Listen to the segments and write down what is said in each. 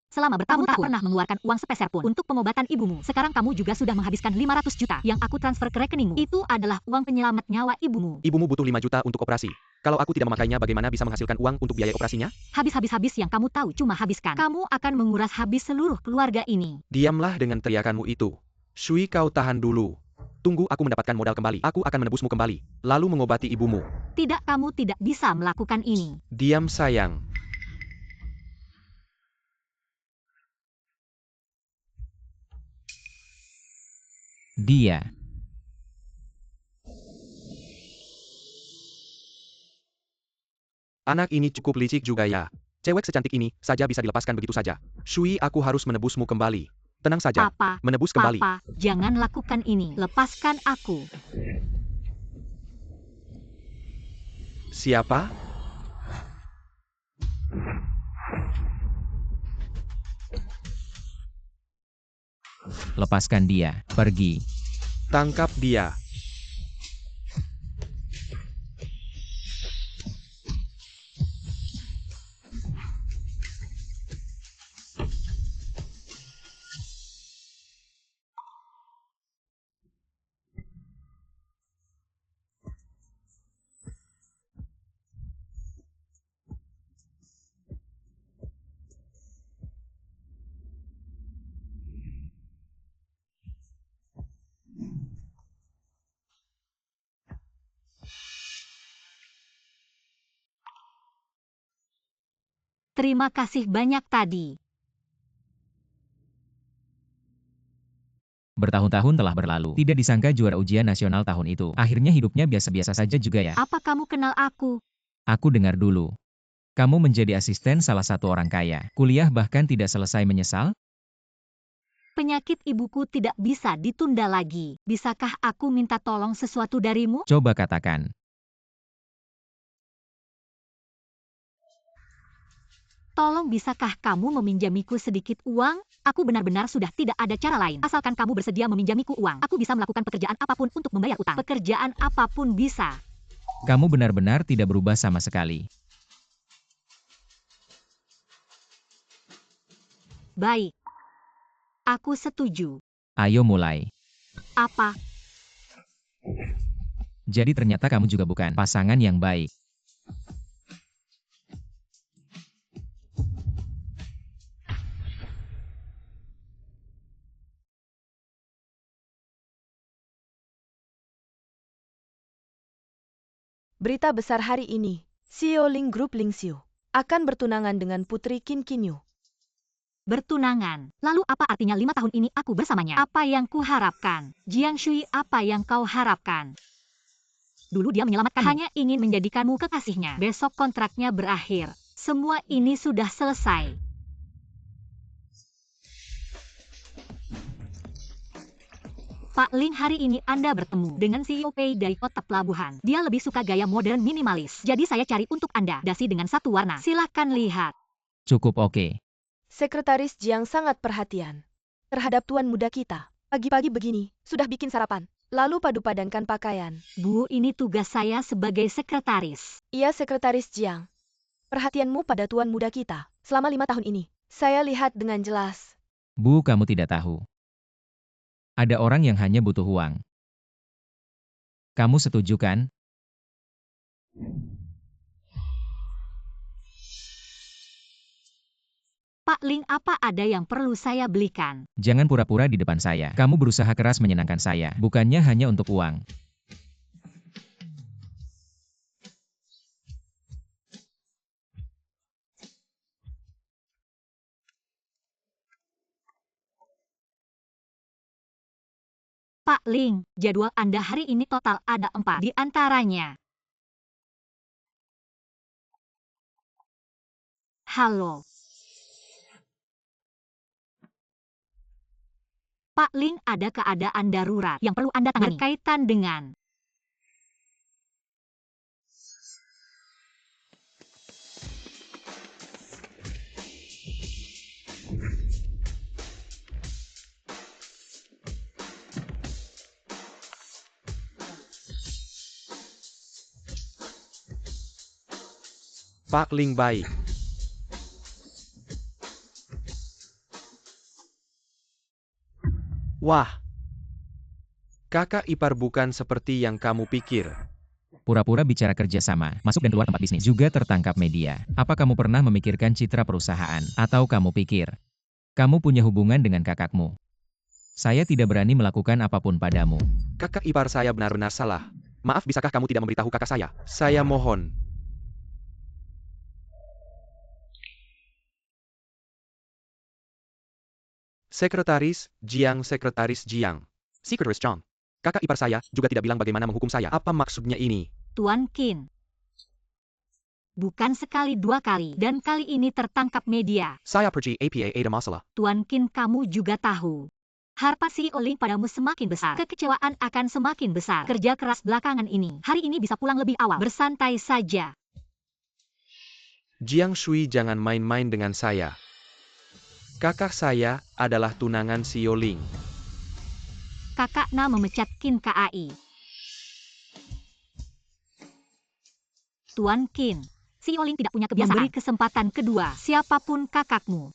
Selama bertahun-tahun tak pernah mengeluarkan uang sepeser pun untuk pengobatan ibumu. Sekarang kamu juga sudah menghabiskan 500 juta yang aku transfer ke rekeningmu. Itu adalah uang penyelamat nyawa ibumu. Ibumu butuh 5 juta untuk operasi. Kalau aku tidak memakainya, bagaimana bisa menghasilkan uang untuk biaya operasinya? Habis yang kamu tahu cuma habiskan. Kamu akan menguras habis seluruh keluarga ini. Diamlah dengan teriakanmu itu. Shui, kau tahan dulu. Tunggu aku mendapatkan modal kembali. Aku akan menebusmu kembali, lalu mengobati ibumu. Tidak, kamu tidak bisa melakukan ini. Diam sayang. Dia. Anak ini cukup licik juga ya. Cewek secantik ini saja bisa dilepaskan begitu saja. Shui, aku harus menebusmu kembali. Tenang saja. Papa, Menebus kembali. Papa, jangan lakukan ini. Lepaskan aku. Siapa? Lepaskan dia. Pergi. Tangkap dia. Terima kasih banyak tadi. Bertahun-tahun telah berlalu. Tidak disangka juara ujian nasional tahun itu. Akhirnya hidupnya biasa-biasa saja juga ya. Apa kamu kenal aku? Aku dengar dulu. Kamu menjadi asisten salah satu orang kaya. Kuliah bahkan tidak selesai menyesal? Penyakit ibuku tidak bisa ditunda lagi. Bisakah aku minta tolong sesuatu darimu? Coba katakan. Tolong bisakah kamu meminjamiku sedikit uang? Aku benar-benar sudah tidak ada cara lain. Asalkan kamu bersedia meminjamiku uang, aku bisa melakukan pekerjaan apapun untuk membayar utang. Pekerjaan apapun bisa. Kamu benar-benar tidak berubah sama sekali. Baik. Aku setuju. Ayo mulai. Apa? Jadi ternyata kamu juga bukan pasangan yang baik. Berita besar hari ini, CEO Ling Group Ling Xiu akan bertunangan dengan Putri Qin Qinyu. Bertunangan. Lalu apa artinya 5 tahun ini aku bersamanya? Apa yang kuharapkan? Jiang Shui, apa yang kau harapkan? Dulu dia menyelamatkanmu. Hanya ingin menjadikanmu kekasihnya. Besok kontraknya berakhir. Semua ini sudah selesai. Pak Ling, hari ini Anda bertemu dengan CEO Pei dari kota pelabuhan. Dia lebih suka gaya modern minimalis. Jadi saya cari untuk Anda dasi dengan satu warna. Silakan lihat. Cukup oke. Sekretaris Jiang sangat perhatian terhadap tuan muda kita. Pagi-pagi begini, sudah bikin sarapan, lalu padu-padankan pakaian. Bu, ini tugas saya sebagai sekretaris. Iya, Sekretaris Jiang. Perhatianmu pada tuan muda kita selama 5 tahun ini, saya lihat dengan jelas. Bu, kamu tidak tahu. Ada orang yang hanya butuh uang. Kamu setuju kan? Pak Ling, apa ada yang perlu saya belikan? Jangan pura-pura di depan saya. Kamu berusaha keras menyenangkan saya, bukannya hanya untuk uang. Pak Ling, jadwal Anda hari ini total ada 4 di antaranya. Halo. Pak Ling, ada keadaan darurat yang perlu Anda tangani berkaitan dengan Pak Ling baik. Wah, kakak ipar bukan seperti yang kamu pikir. Pura-pura bicara kerjasama, masuk dan keluar tempat bisnis, juga tertangkap media. Apa kamu pernah memikirkan citra perusahaan? Atau kamu pikir, kamu punya hubungan dengan kakakmu? Saya tidak berani melakukan apapun padamu. Kakak ipar saya benar-benar salah. Maaf, bisakah kamu tidak memberitahu kakak saya? Saya mohon. Sekretaris Jiang. Sekretaris Chang. Kakak ipar saya juga tidak bilang bagaimana menghukum saya. Apa maksudnya ini? Tuan Qin. Bukan sekali dua kali, dan kali ini tertangkap media. Saya pergi apa ada masalah. Tuan Qin, kamu juga tahu. Harapan CEO Ling padamu semakin besar. Kekecewaan akan semakin besar. Kerja keras belakangan ini. Hari ini bisa pulang lebih awal. Bersantai saja. Jiang Shui, jangan main-main dengan saya. Kakak saya adalah tunangan CEO Ling. Kakak Na memecat Qin KAI. Tuan Qin, CEO Ling tidak punya kebiasaan memberi kesempatan kedua siapapun kakakmu.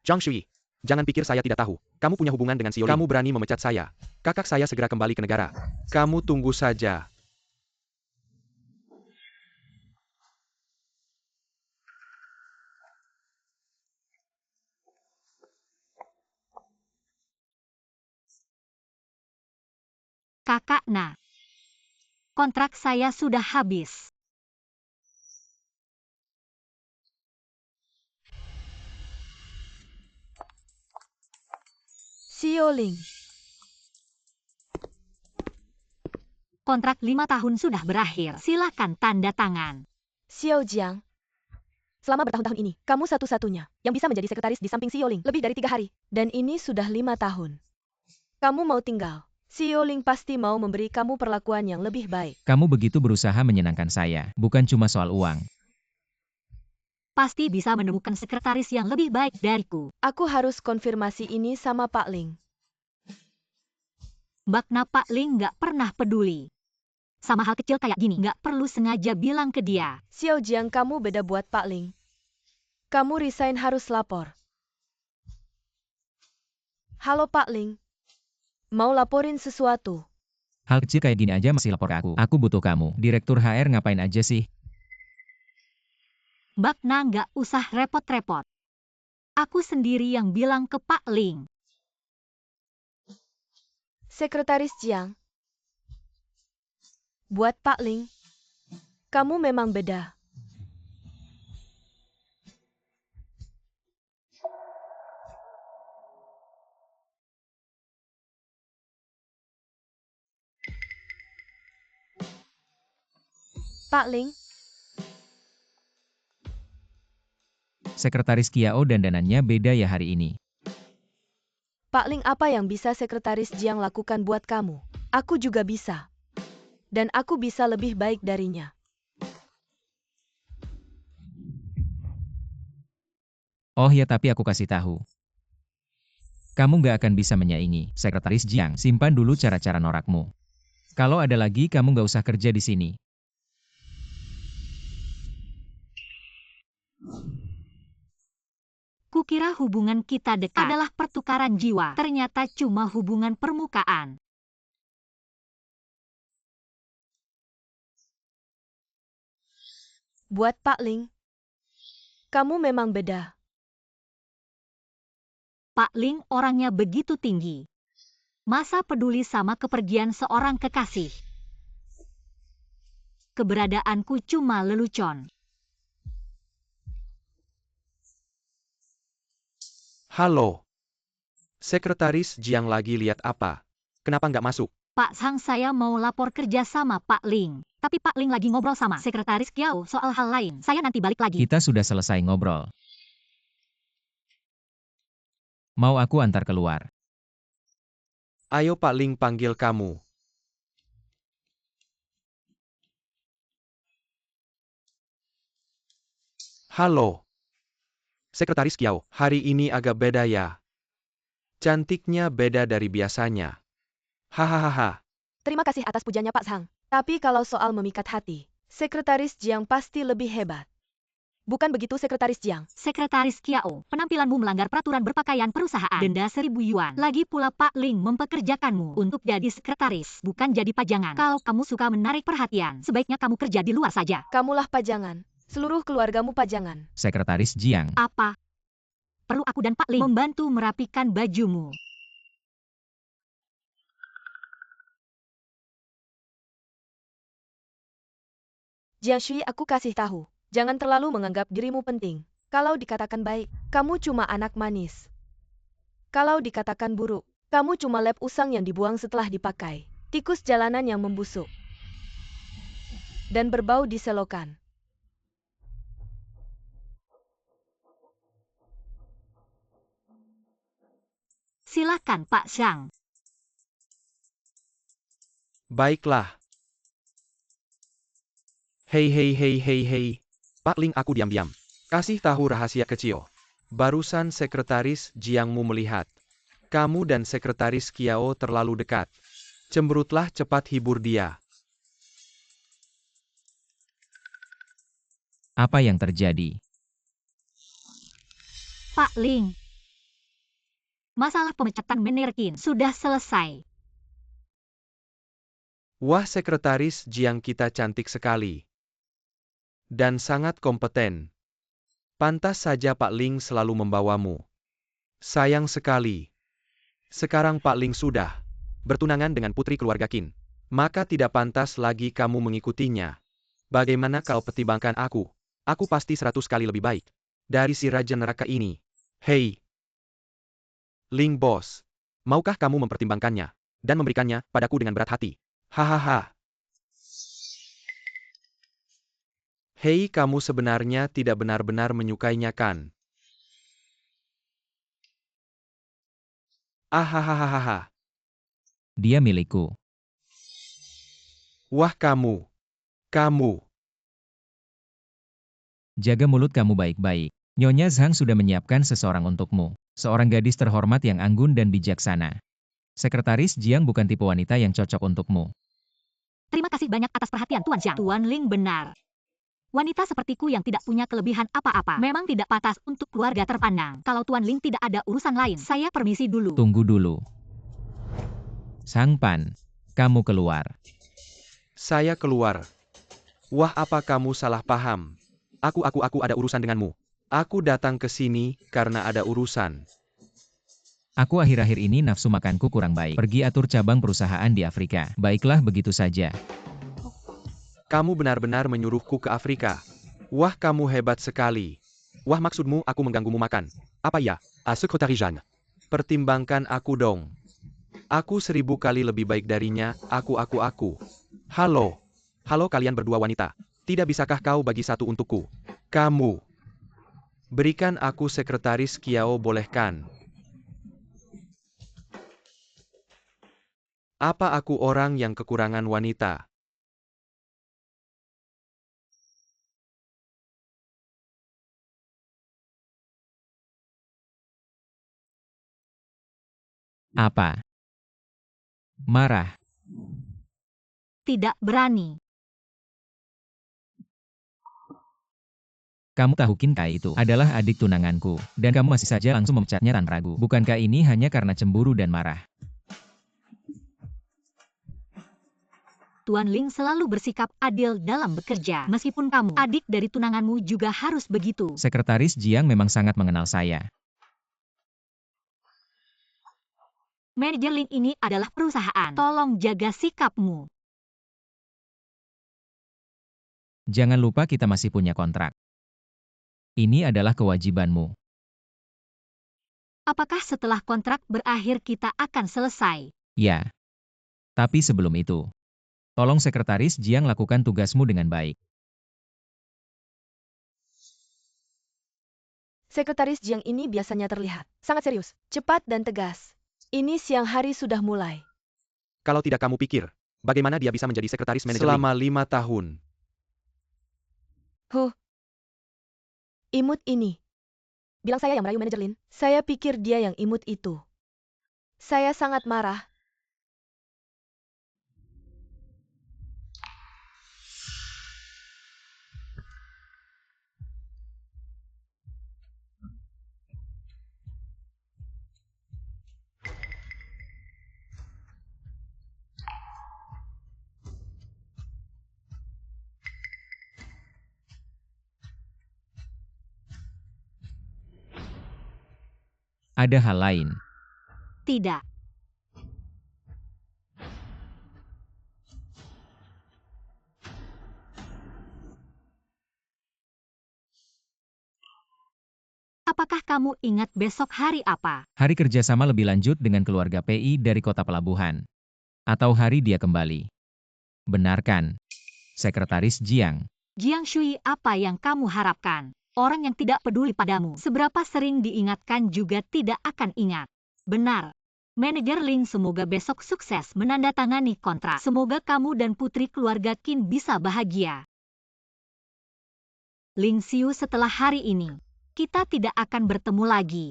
Jiang Shui, jangan pikir saya tidak tahu. Kamu punya hubungan dengan CEO Ling. Kamu berani memecat saya. Kakak saya segera kembali ke negara. Kamu tunggu saja. Kakak Na, kontrak saya sudah habis. CEO Ling. Kontrak 5 tahun sudah berakhir. Silakan tanda tangan. Xiao Jiang. Selama bertahun-tahun ini, kamu satu-satunya yang bisa menjadi sekretaris di samping CEO Ling lebih dari 3 hari. Dan ini sudah 5 tahun. Kamu mau tinggal. CEO Ling pasti mau memberi kamu perlakuan yang lebih baik. Kamu begitu berusaha menyenangkan saya, bukan cuma soal uang. Pasti bisa menemukan sekretaris yang lebih baik dariku. Aku harus konfirmasi ini sama Pak Ling. Makna Pak Ling nggak pernah peduli. Sama hal kecil kayak gini, nggak perlu sengaja bilang ke dia. Xiao Jiang, kamu beda buat Pak Ling. Kamu resign harus lapor. Halo Pak Ling. Mau laporin sesuatu? Hal kecil kayak gini aja masih lapor ke aku. Aku butuh kamu. Direktur HR ngapain aja sih? Makna nggak usah repot-repot. Aku sendiri yang bilang ke Pak Ling. Sekretaris Jiang. Buat Pak Ling, kamu memang beda. Pak Ling, Sekretaris Kiao dandanannya beda ya hari ini. Pak Ling, apa yang bisa Sekretaris Jiang lakukan buat kamu? Aku juga bisa. Dan aku bisa lebih baik darinya. Oh ya, tapi aku kasih tahu. Kamu nggak akan bisa menyaingi Sekretaris Jiang. Simpan dulu cara-cara norakmu. Kalau ada lagi, kamu nggak usah kerja di sini. Kukira hubungan kita dekat adalah pertukaran jiwa. Ternyata cuma hubungan permukaan. Buat Pak Ling, kamu memang beda. Pak Ling orangnya begitu tinggi. Masa peduli sama kepergian seorang kekasih? Keberadaanku cuma lelucon. Halo. Sekretaris Jiang lagi lihat apa? Kenapa nggak masuk? Pak Sang, saya mau lapor kerja sama Pak Ling. Tapi Pak Ling lagi ngobrol sama Sekretaris Kiao soal hal lain. Saya nanti balik lagi. Kita sudah selesai ngobrol. Mau aku antar keluar? Ayo Pak Ling panggil kamu. Halo. Sekretaris Kiao, hari ini agak beda ya. Cantiknya beda dari biasanya. Hahaha. Terima kasih atas pujiannya Pak Sang. Tapi kalau soal memikat hati, Sekretaris Jiang pasti lebih hebat. Bukan begitu, Sekretaris Jiang? Sekretaris Kiao, penampilanmu melanggar peraturan berpakaian perusahaan. Denda 1.000 yuan. Lagi pula Pak Ling mempekerjakanmu untuk jadi sekretaris, bukan jadi pajangan. Kalau kamu suka menarik perhatian, sebaiknya kamu kerja di luar saja. Kamulah pajangan. Seluruh keluargamu pajangan. Sekretaris Jiang. Apa? Perlu aku dan Pak Ling membantu merapikan bajumu. Jiang Shui, aku kasih tahu. Jangan terlalu menganggap dirimu penting. Kalau dikatakan baik, kamu cuma anak manis. Kalau dikatakan buruk, kamu cuma lep usang yang dibuang setelah dipakai. Tikus jalanan yang membusuk. Dan berbau di selokan. Silakan Pak Zhang. Baiklah. Hei hei hei hei hei. Pak Ling, aku diam-diam. Kasih tahu rahasia kecil. Barusan Sekretaris Jiangmu melihat. Kamu dan Sekretaris Kiao terlalu dekat. Cemberutlah, cepat hibur dia. Apa yang terjadi? Pak Ling. Masalah pemecatan Menerkin sudah selesai. Wah, Sekretaris Jiang kita cantik sekali. Dan sangat kompeten. Pantas saja Pak Ling selalu membawamu. Sayang sekali. Sekarang Pak Ling sudah bertunangan dengan putri keluarga Qin. Maka tidak pantas lagi kamu mengikutinya. Bagaimana kau pertimbangkan aku? Aku pasti 100 kali lebih baik dari si Raja Neraka ini. Hei, Ling Bos. Maukah kamu mempertimbangkannya dan memberikannya padaku dengan berat hati? Hahaha. Hei, kamu sebenarnya tidak benar-benar menyukainya kan? Ahahaha. Dia milikku. Wah, kamu. Jaga mulut kamu baik-baik. Nyonya Zhang sudah menyiapkan seseorang untukmu. Seorang gadis terhormat yang anggun dan bijaksana. Sekretaris Jiang bukan tipe wanita yang cocok untukmu. Terima kasih banyak atas perhatian Tuan Zhang. Tuan Ling benar. Wanita sepertiku yang tidak punya kelebihan apa-apa memang tidak pantas untuk keluarga terpandang. Kalau Tuan Ling tidak ada urusan lain, saya permisi dulu. Tunggu dulu. Sang Pan, kamu keluar. Saya keluar. Wah, apa kamu salah paham? Aku ada urusan denganmu. Aku datang ke sini karena ada urusan. Aku akhir-akhir ini nafsu makanku kurang baik. Pergi atur cabang perusahaan di Afrika. Baiklah, begitu saja. Kamu benar-benar menyuruhku ke Afrika. Wah, kamu hebat sekali. Wah, maksudmu aku mengganggumu makan. Apa ya? Sekretaris Jiang. Pertimbangkan aku dong. Aku 1000 kali lebih baik darinya. Aku. Halo kalian berdua wanita. Tidak bisakah kau bagi satu untukku? Kamu. Berikan aku Sekretaris Kiao, boleh kan? Apa aku orang yang kekurangan wanita? Apa? Marah. Tidak berani. Kamu tahu Qin Kai itu adalah adik tunanganku, dan kamu masih saja langsung memecatnya tanpa ragu. Bukankah ini hanya karena cemburu dan marah? Tuan Ling selalu bersikap adil dalam bekerja. Meskipun kamu adik dari tunanganmu juga harus begitu. Sekretaris Jiang memang sangat mengenal saya. Manajer Ling ini adalah perusahaan. Tolong jaga sikapmu. Jangan lupa kita masih punya kontrak. Ini adalah kewajibanmu. Apakah setelah kontrak berakhir kita akan selesai? Ya. Tapi sebelum itu, tolong Sekretaris Jiang lakukan tugasmu dengan baik. Sekretaris Jiang ini biasanya terlihat sangat serius, cepat dan tegas. Ini siang hari sudah mulai. Kalau tidak kamu pikir, bagaimana dia bisa menjadi sekretaris manajer selama 5 tahun? Huh. Imut ini. Bilang saya yang merayu manajer Lin. Saya pikir dia yang imut itu. Saya sangat marah. Ada hal lain. Tidak. Apakah kamu ingat besok hari apa? Hari kerjasama lebih lanjut dengan keluarga PI dari kota pelabuhan. Atau hari dia kembali. Benar kan? Sekretaris Jiang. Jiang Shui, apa yang kamu harapkan? Orang yang tidak peduli padamu, seberapa sering diingatkan juga tidak akan ingat. Benar. Manajer Ling, semoga besok sukses menandatangani kontrak. Semoga kamu dan putri keluarga Qin bisa bahagia. Ling Xiu, setelah hari ini, kita tidak akan bertemu lagi.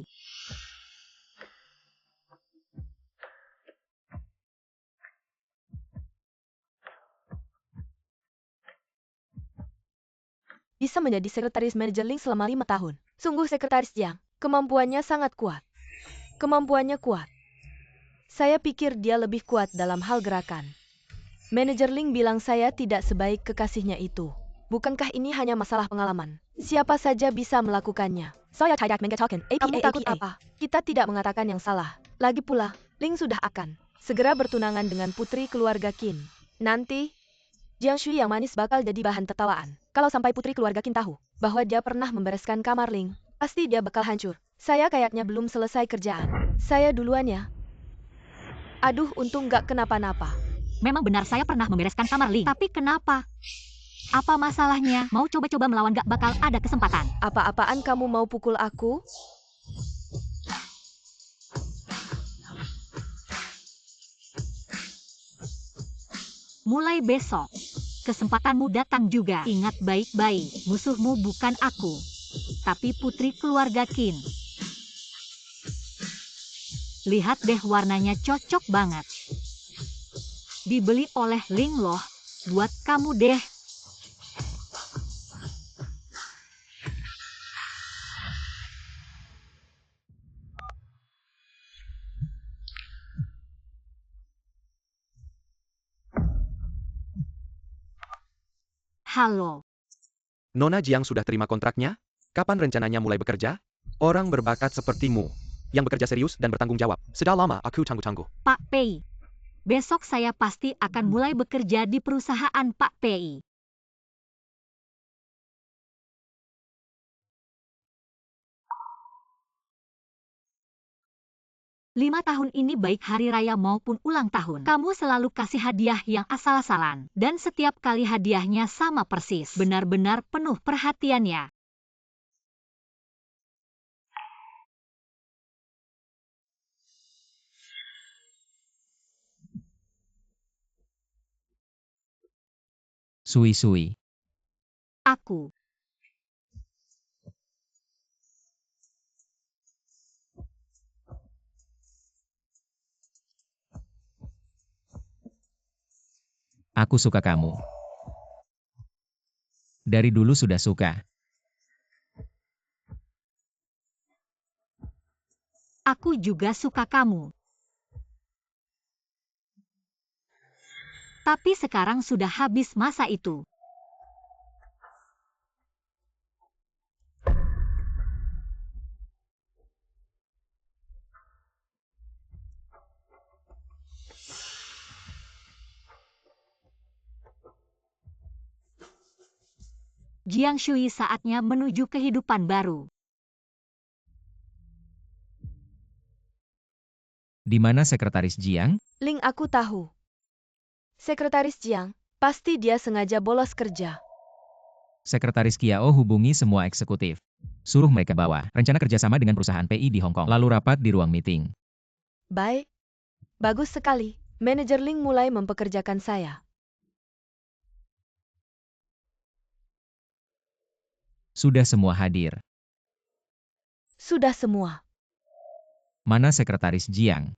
Bisa menjadi sekretaris manajer Ling selama 5 tahun. Sungguh sekretaris Jiang, kemampuannya sangat kuat. Kemampuannya kuat. Saya pikir dia lebih kuat dalam hal gerakan. Manajer Ling bilang saya tidak sebaik kekasihnya itu. Bukankah ini hanya masalah pengalaman? Siapa saja bisa melakukannya. Kamu takut apa? Kita tidak mengatakan yang salah. Lagi pula, Ling sudah akan segera bertunangan dengan putri keluarga Qin. Nanti, Jiang Shui yang manis bakal jadi bahan tertawaan. Kalau sampai putri keluarga Qin tahu bahwa dia pernah membereskan kamar Ling, pasti dia bakal hancur. Saya kayaknya belum selesai kerjaan. Saya duluan ya. Aduh, untung gak kenapa-napa. Memang benar saya pernah membereskan kamar Ling. Tapi kenapa? Apa masalahnya? Mau coba-coba melawan gak bakal ada kesempatan. Apa-apaan kamu mau pukul aku? Mulai besok, kesempatanmu datang juga. Ingat baik-baik, musuhmu bukan aku, tapi putri keluarga Qin. Lihat deh, warnanya cocok banget. Dibeli oleh Ling loh, buat kamu deh. Halo. Nona Jiang sudah terima kontraknya? Kapan rencananya mulai bekerja? Orang berbakat sepertimu, yang bekerja serius dan bertanggung jawab. Sudah lama aku tangguh-tangguh. Pak Pei, besok saya pasti akan mulai bekerja di perusahaan Pak Pei. Lima tahun ini baik hari raya maupun ulang tahun, kamu selalu kasih hadiah yang asal-asalan. Dan setiap kali hadiahnya sama persis. Benar-benar penuh perhatian ya. Sui-sui. Aku. Aku suka kamu. Dari dulu sudah suka. Aku juga suka kamu. Tapi sekarang sudah habis masa itu. Jiang Shui, saatnya menuju kehidupan baru. Di mana sekretaris Jiang? Ling, aku tahu. Sekretaris Jiang, pasti dia sengaja bolos kerja. Sekretaris Kiao hubungi semua eksekutif. Suruh mereka bawa rencana kerjasama dengan perusahaan PI di Hong Kong. Lalu rapat di ruang meeting. Baik. Bagus sekali. Manajer Ling mulai mempekerjakan saya. Sudah semua hadir. Sudah semua. Mana sekretaris Jiang?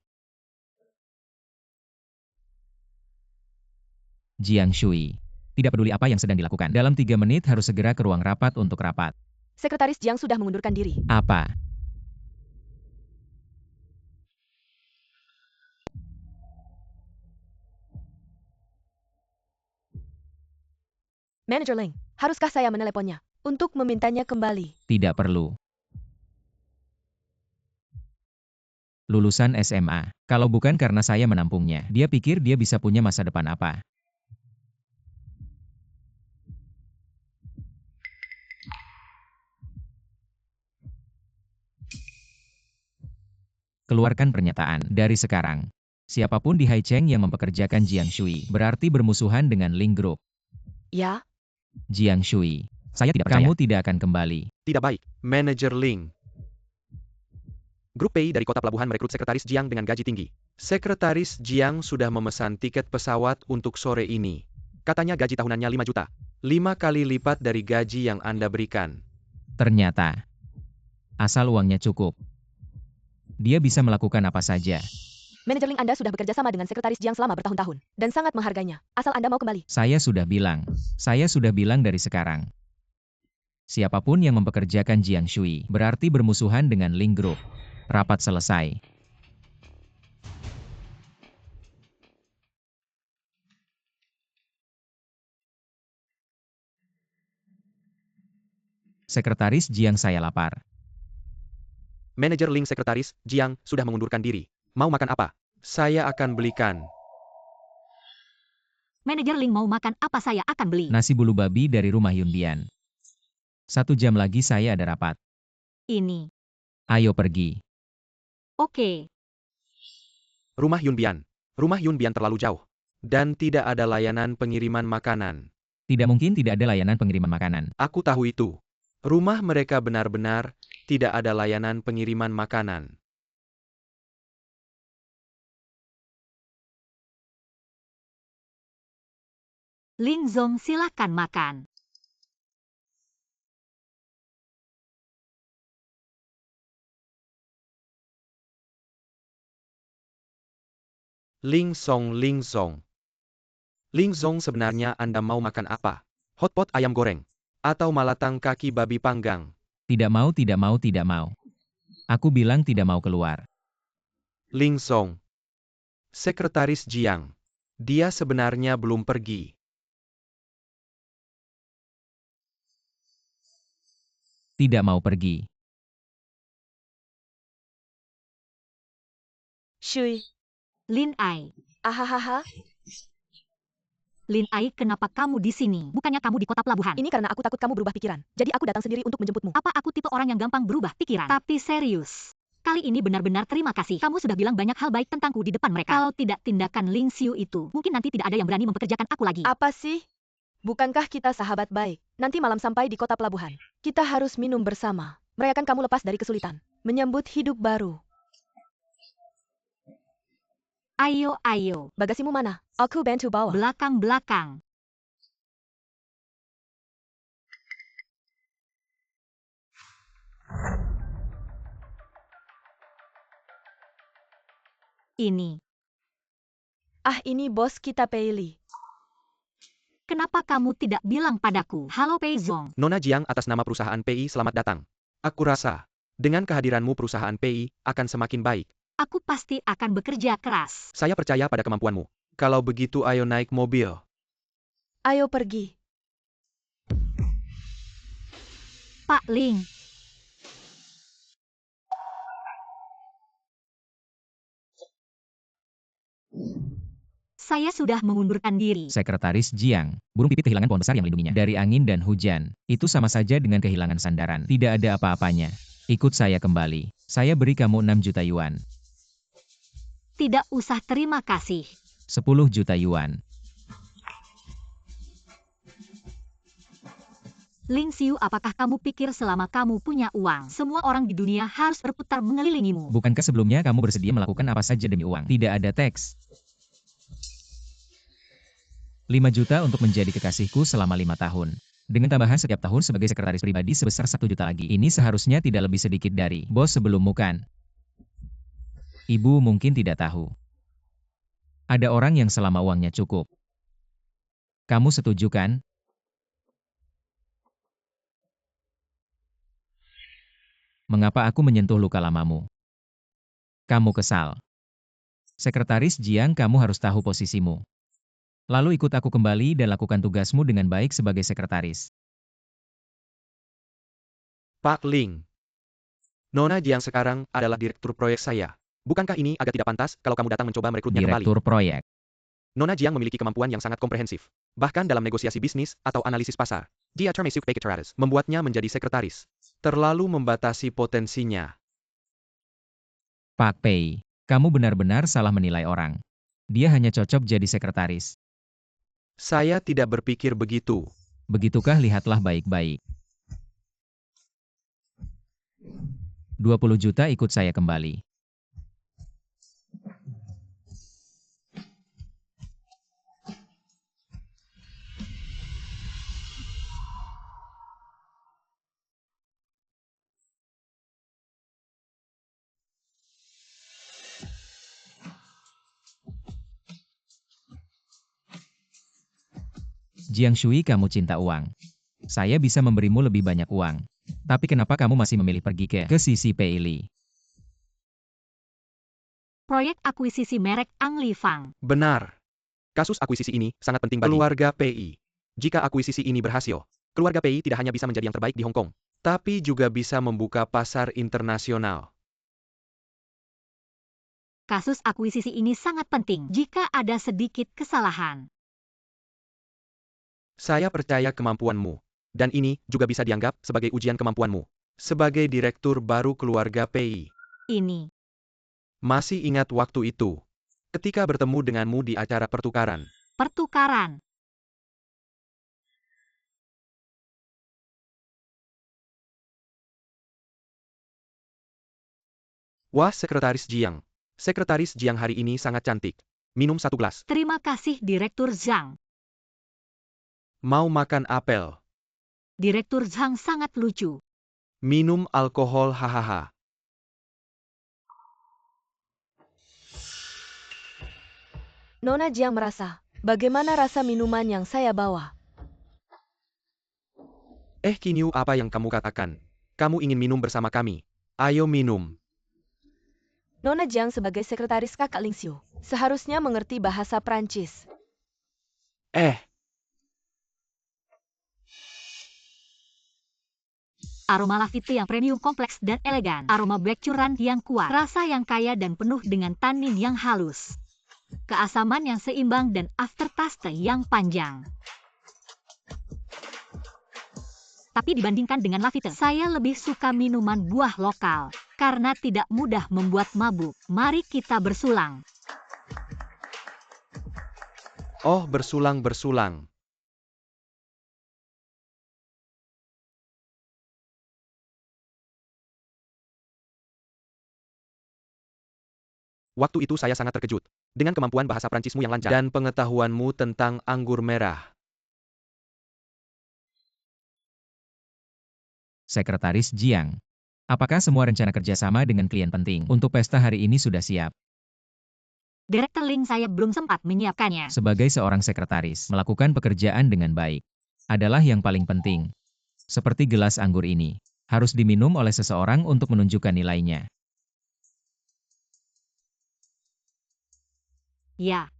Jiang Shui. Tidak peduli apa yang sedang dilakukan. Dalam 3 menit harus segera ke ruang rapat untuk rapat. Sekretaris Jiang sudah mengundurkan diri. Apa? Manajer Ling, haruskah saya meneleponnya untuk memintanya kembali? Tidak perlu. Lulusan SMA. Kalau bukan karena saya menampungnya, dia pikir dia bisa punya masa depan apa? Keluarkan pernyataan dari sekarang. Siapapun di Haicheng yang mempekerjakan Jiang Shui berarti bermusuhan dengan Ling Group. Ya, Jiang Shui, saya tidak percaya. Kamu tidak akan kembali. Tidak baik, Manajer Ling. Grup PI dari kota pelabuhan merekrut sekretaris Jiang dengan gaji tinggi. Sekretaris Jiang sudah memesan tiket pesawat untuk sore ini. Katanya gaji tahunannya 5 juta. 5 kali lipat dari gaji yang Anda berikan. Ternyata, asal uangnya cukup, dia bisa melakukan apa saja. manajer Ling Anda sudah bekerja sama dengan sekretaris Jiang selama bertahun-tahun dan sangat menghargainya. Asal Anda mau kembali. Saya sudah bilang dari sekarang. Siapapun yang mempekerjakan Jiang Shui berarti bermusuhan dengan Ling Group. Rapat selesai. Sekretaris Jiang, saya lapar. Manajer Ling, sekretaris Jiang sudah mengundurkan diri. Mau makan apa? Saya akan belikan. Manajer Ling mau makan apa saya akan beli. Nasi bulu babi dari rumah Yunbian. 1 jam lagi saya ada rapat. Ini. Ayo pergi. Oke. Rumah Yunbian. Rumah Yunbian terlalu jauh. Dan tidak ada layanan pengiriman makanan. Tidak mungkin tidak ada layanan pengiriman makanan. Aku tahu itu. Rumah mereka benar-benar tidak ada layanan pengiriman makanan. Lin Zong, silakan makan. Ling Song, Ling Song. Ling Song, sebenarnya Anda mau makan apa? Hotpot ayam goreng? Atau malatang kaki babi panggang? Tidak mau. Aku bilang tidak mau keluar. Ling Song. Sekretaris Jiang. Dia sebenarnya belum pergi. Tidak mau pergi. Shui. Lin Ai. Ahahaha, Lin Ai, kenapa kamu di sini? Bukannya kamu di kota pelabuhan. ini karena aku takut kamu berubah pikiran. Jadi aku datang sendiri untuk menjemputmu. Apa aku tipe orang yang gampang berubah pikiran? Tapi serius. Kali ini benar-benar terima kasih. Kamu sudah bilang banyak hal baik tentangku di depan mereka. Kalau tidak tindakan Ling Xiu itu, mungkin nanti tidak ada yang berani mempekerjakan aku lagi. Apa sih? Bukankah kita sahabat baik? Nanti malam sampai di kota pelabuhan. Kita harus minum bersama. Merayakan kamu lepas dari kesulitan. Menyambut hidup baru. Ayo, ayo. Bagasimu mana? Aku bantu bawa. Belakang-belakang. Ini. Ah, ini bos kita Peili. Kenapa kamu tidak bilang padaku? Halo Pei Zong. Nona Jiang, atas nama perusahaan PI, selamat datang. Aku rasa, dengan kehadiranmu perusahaan PI akan semakin baik. Aku pasti akan bekerja keras. Saya percaya pada kemampuanmu. Kalau begitu ayo naik mobil. Ayo pergi. Pak Ling. Saya sudah mengundurkan diri. Sekretaris Jiang, burung pipit kehilangan pohon besar yang melindunginya dari angin dan hujan. Itu sama saja dengan kehilangan sandaran. Tidak ada apa-apanya. Ikut saya kembali. Saya beri kamu 6 juta yuan. Tidak usah, terima kasih. 10 juta yuan. Ling Xiu, apakah kamu pikir selama kamu punya uang, semua orang di dunia harus berputar mengelilingimu? Bukankah sebelumnya kamu bersedia melakukan apa saja demi uang? Tidak ada teks. 5 juta untuk menjadi kekasihku selama 5 tahun. Dengan tambahan setiap tahun sebagai sekretaris pribadi sebesar 1 juta lagi. Ini seharusnya tidak lebih sedikit dari bos sebelummu kan? Ibu mungkin tidak tahu. Ada orang yang selama uangnya cukup. Kamu setuju kan? Mengapa aku menyentuh luka lamamu? Kamu kesal. Sekretaris Jiang, kamu harus tahu posisimu. Lalu ikut aku kembali dan lakukan tugasmu dengan baik sebagai sekretaris. Pak Ling. Nona Jiang sekarang adalah direktur proyek saya. Bukankah ini agak tidak pantas kalau kamu datang mencoba merekrutnya kembali? Direktur proyek. Nona Jiang memiliki kemampuan yang sangat komprehensif. Bahkan dalam negosiasi bisnis atau analisis pasar. Dia termasuk Pekateratus, membuatnya menjadi sekretaris. Terlalu membatasi potensinya. Pak Pei, kamu benar-benar salah menilai orang. Dia hanya cocok jadi sekretaris. Saya tidak berpikir begitu. Begitukah, lihatlah baik-baik. 20 juta, ikut saya kembali. Jiang Shui, kamu cinta uang. Saya bisa memberimu lebih banyak uang. Tapi kenapa kamu masih memilih pergi ke sisi Pei Li? Proyek akuisisi merek Ang Li Fang. Benar. Kasus akuisisi ini sangat penting bagi keluarga PI. Jika akuisisi ini berhasil, keluarga PI tidak hanya bisa menjadi yang terbaik di Hong Kong, tapi juga bisa membuka pasar internasional. Kasus akuisisi ini sangat penting jika ada sedikit kesalahan. Saya percaya kemampuanmu. Dan ini juga bisa dianggap sebagai ujian kemampuanmu. Sebagai direktur baru keluarga PI. Ini. Masih ingat waktu itu? Ketika bertemu denganmu di acara pertukaran. Pertukaran. Wah, Sekretaris Jiang. Sekretaris Jiang hari ini sangat cantik. Minum satu gelas. Terima kasih Direktur Zhang. Mau makan apel. Direktur Zhang sangat lucu. Minum alkohol, hahaha. Nona Jiang merasa, bagaimana rasa minuman yang saya bawa? Kinyu, apa yang kamu katakan? Kamu ingin minum bersama kami? Ayo minum. Nona Jiang sebagai sekretaris kakak Ling Xiu, seharusnya mengerti bahasa Prancis. Aroma Lafite yang premium, kompleks dan elegan. Aroma black currant yang kuat. Rasa yang kaya dan penuh dengan tanin yang halus. Keasaman yang seimbang dan aftertaste yang panjang. Tapi dibandingkan dengan Lafite, saya lebih suka minuman buah lokal. Karena tidak mudah membuat mabuk. Mari kita bersulang. Oh, bersulang-bersulang. Waktu itu saya sangat terkejut dengan kemampuan bahasa Prancismu yang lancar dan pengetahuanmu tentang anggur merah. Sekretaris Jiang. Apakah semua rencana kerjasama dengan klien penting untuk pesta hari ini sudah siap? Direktur Ling, saya belum sempat menyiapkannya. Sebagai seorang sekretaris, melakukan pekerjaan dengan baik adalah yang paling penting. Seperti gelas anggur ini, harus diminum oleh seseorang untuk menunjukkan nilainya. Ya.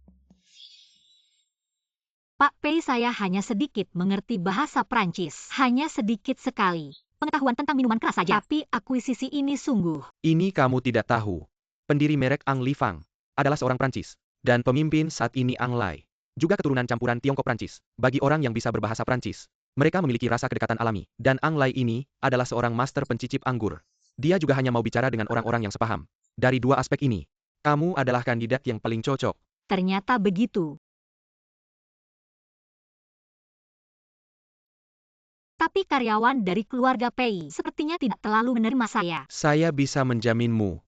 Pak Pei, saya hanya sedikit mengerti bahasa Prancis. Hanya sedikit sekali. Pengetahuan tentang minuman keras saja. Tapi akuisisi ini sungguh. Ini kamu tidak tahu. Pendiri merek Ang Li Fang adalah seorang Prancis. Dan pemimpin saat ini Ang Lai. Juga keturunan campuran Tiongkok Prancis. Bagi orang yang bisa berbahasa Prancis, mereka memiliki rasa kedekatan alami. Dan Ang Lai ini adalah seorang master pencicip anggur. Dia juga hanya mau bicara dengan orang-orang yang sepaham. Dari dua aspek ini, kamu adalah kandidat yang paling cocok. Ternyata begitu. Tapi karyawan dari keluarga Pei sepertinya tidak terlalu menerima saya. Saya bisa menjaminmu.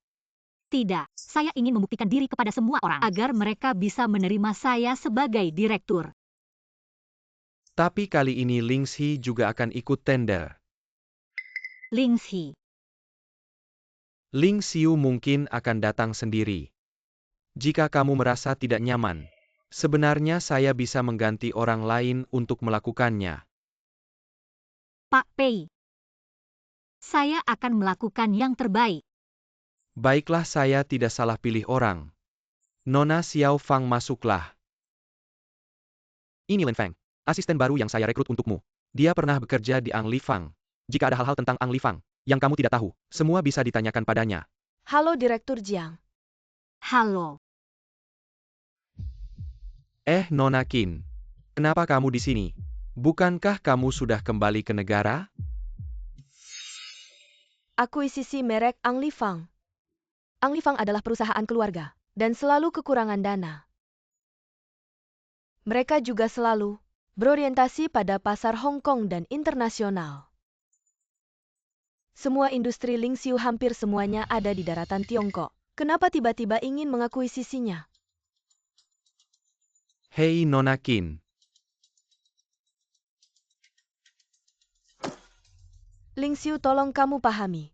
Tidak, saya ingin membuktikan diri kepada semua orang agar mereka bisa menerima saya sebagai direktur. Tapi kali ini Ling Xi juga akan ikut tender. Ling Xi. Ling Xiu mungkin akan datang sendiri. Jika kamu merasa tidak nyaman, sebenarnya saya bisa mengganti orang lain untuk melakukannya. Pak Pei, saya akan melakukan yang terbaik. Baiklah, saya tidak salah pilih orang. Nona Xiao Fang, masuklah. Ini Lin Feng, asisten baru yang saya rekrut untukmu. Dia pernah bekerja di Ang Li Fang. Jika ada hal-hal tentang Ang Li Fang yang kamu tidak tahu, semua bisa ditanyakan padanya. Halo Direktur Jiang. Halo. Nona Qin. Kenapa kamu di sini? Bukankah kamu sudah kembali ke negara? Akuisisi merek Anglifang. Anglifang adalah perusahaan keluarga dan selalu kekurangan dana. Mereka juga selalu berorientasi pada pasar Hong Kong dan internasional. Semua industri Lingxiu hampir semuanya ada di daratan Tiongkok. Kenapa tiba-tiba ingin mengakuisisinya? Hei Nona Qin. Lingxiu, tolong kamu pahami.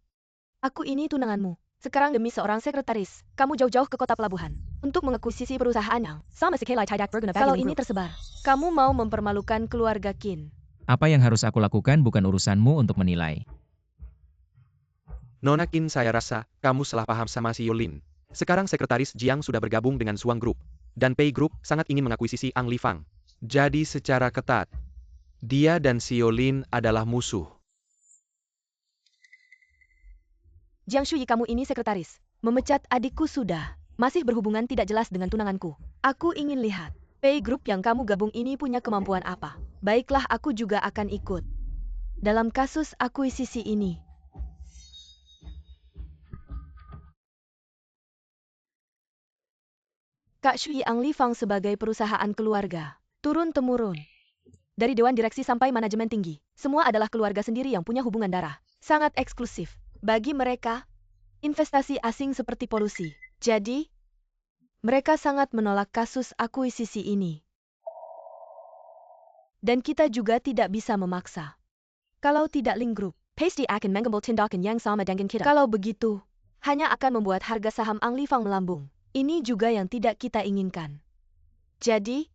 Aku ini tunanganmu. Sekarang demi seorang sekretaris, kamu jauh-jauh ke kota pelabuhan untuk mengakuisisi perusahaan yang sama sekali tidak berguna. Kalau ini tersebar, kamu mau mempermalukan keluarga Qin. Apa yang harus aku lakukan bukan urusanmu untuk menilai. Nona Qin, saya rasa kamu salah paham sama si Yolin. Sekarang sekretaris Jiang sudah bergabung dengan Suang Group. Dan Pei Group sangat ingin mengakuisisi Anglifang. Jadi secara ketat, dia dan si Yolin adalah musuh. Jiang Shui, kamu ini sekretaris. Memecat adikku sudah. Masih berhubungan tidak jelas dengan tunanganku. Aku ingin lihat. Pei Group yang kamu gabung ini punya kemampuan apa. Baiklah, aku juga akan ikut. Dalam kasus akuisisi ini. Kak Shui, Anglifang sebagai perusahaan keluarga. Turun-temurun. Dari dewan direksi sampai manajemen tinggi. Semua adalah keluarga sendiri yang punya hubungan darah. Sangat eksklusif. Bagi mereka, investasi asing seperti polusi. Jadi, mereka sangat menolak kasus akuisisi ini. Dan kita juga tidak bisa memaksa. Kalau tidak Ling Group, pasti akan mengambil tindakan yang sama dengan kita. Kalau begitu, hanya akan membuat harga saham Anglifang melambung. Ini juga yang tidak kita inginkan. Jadi,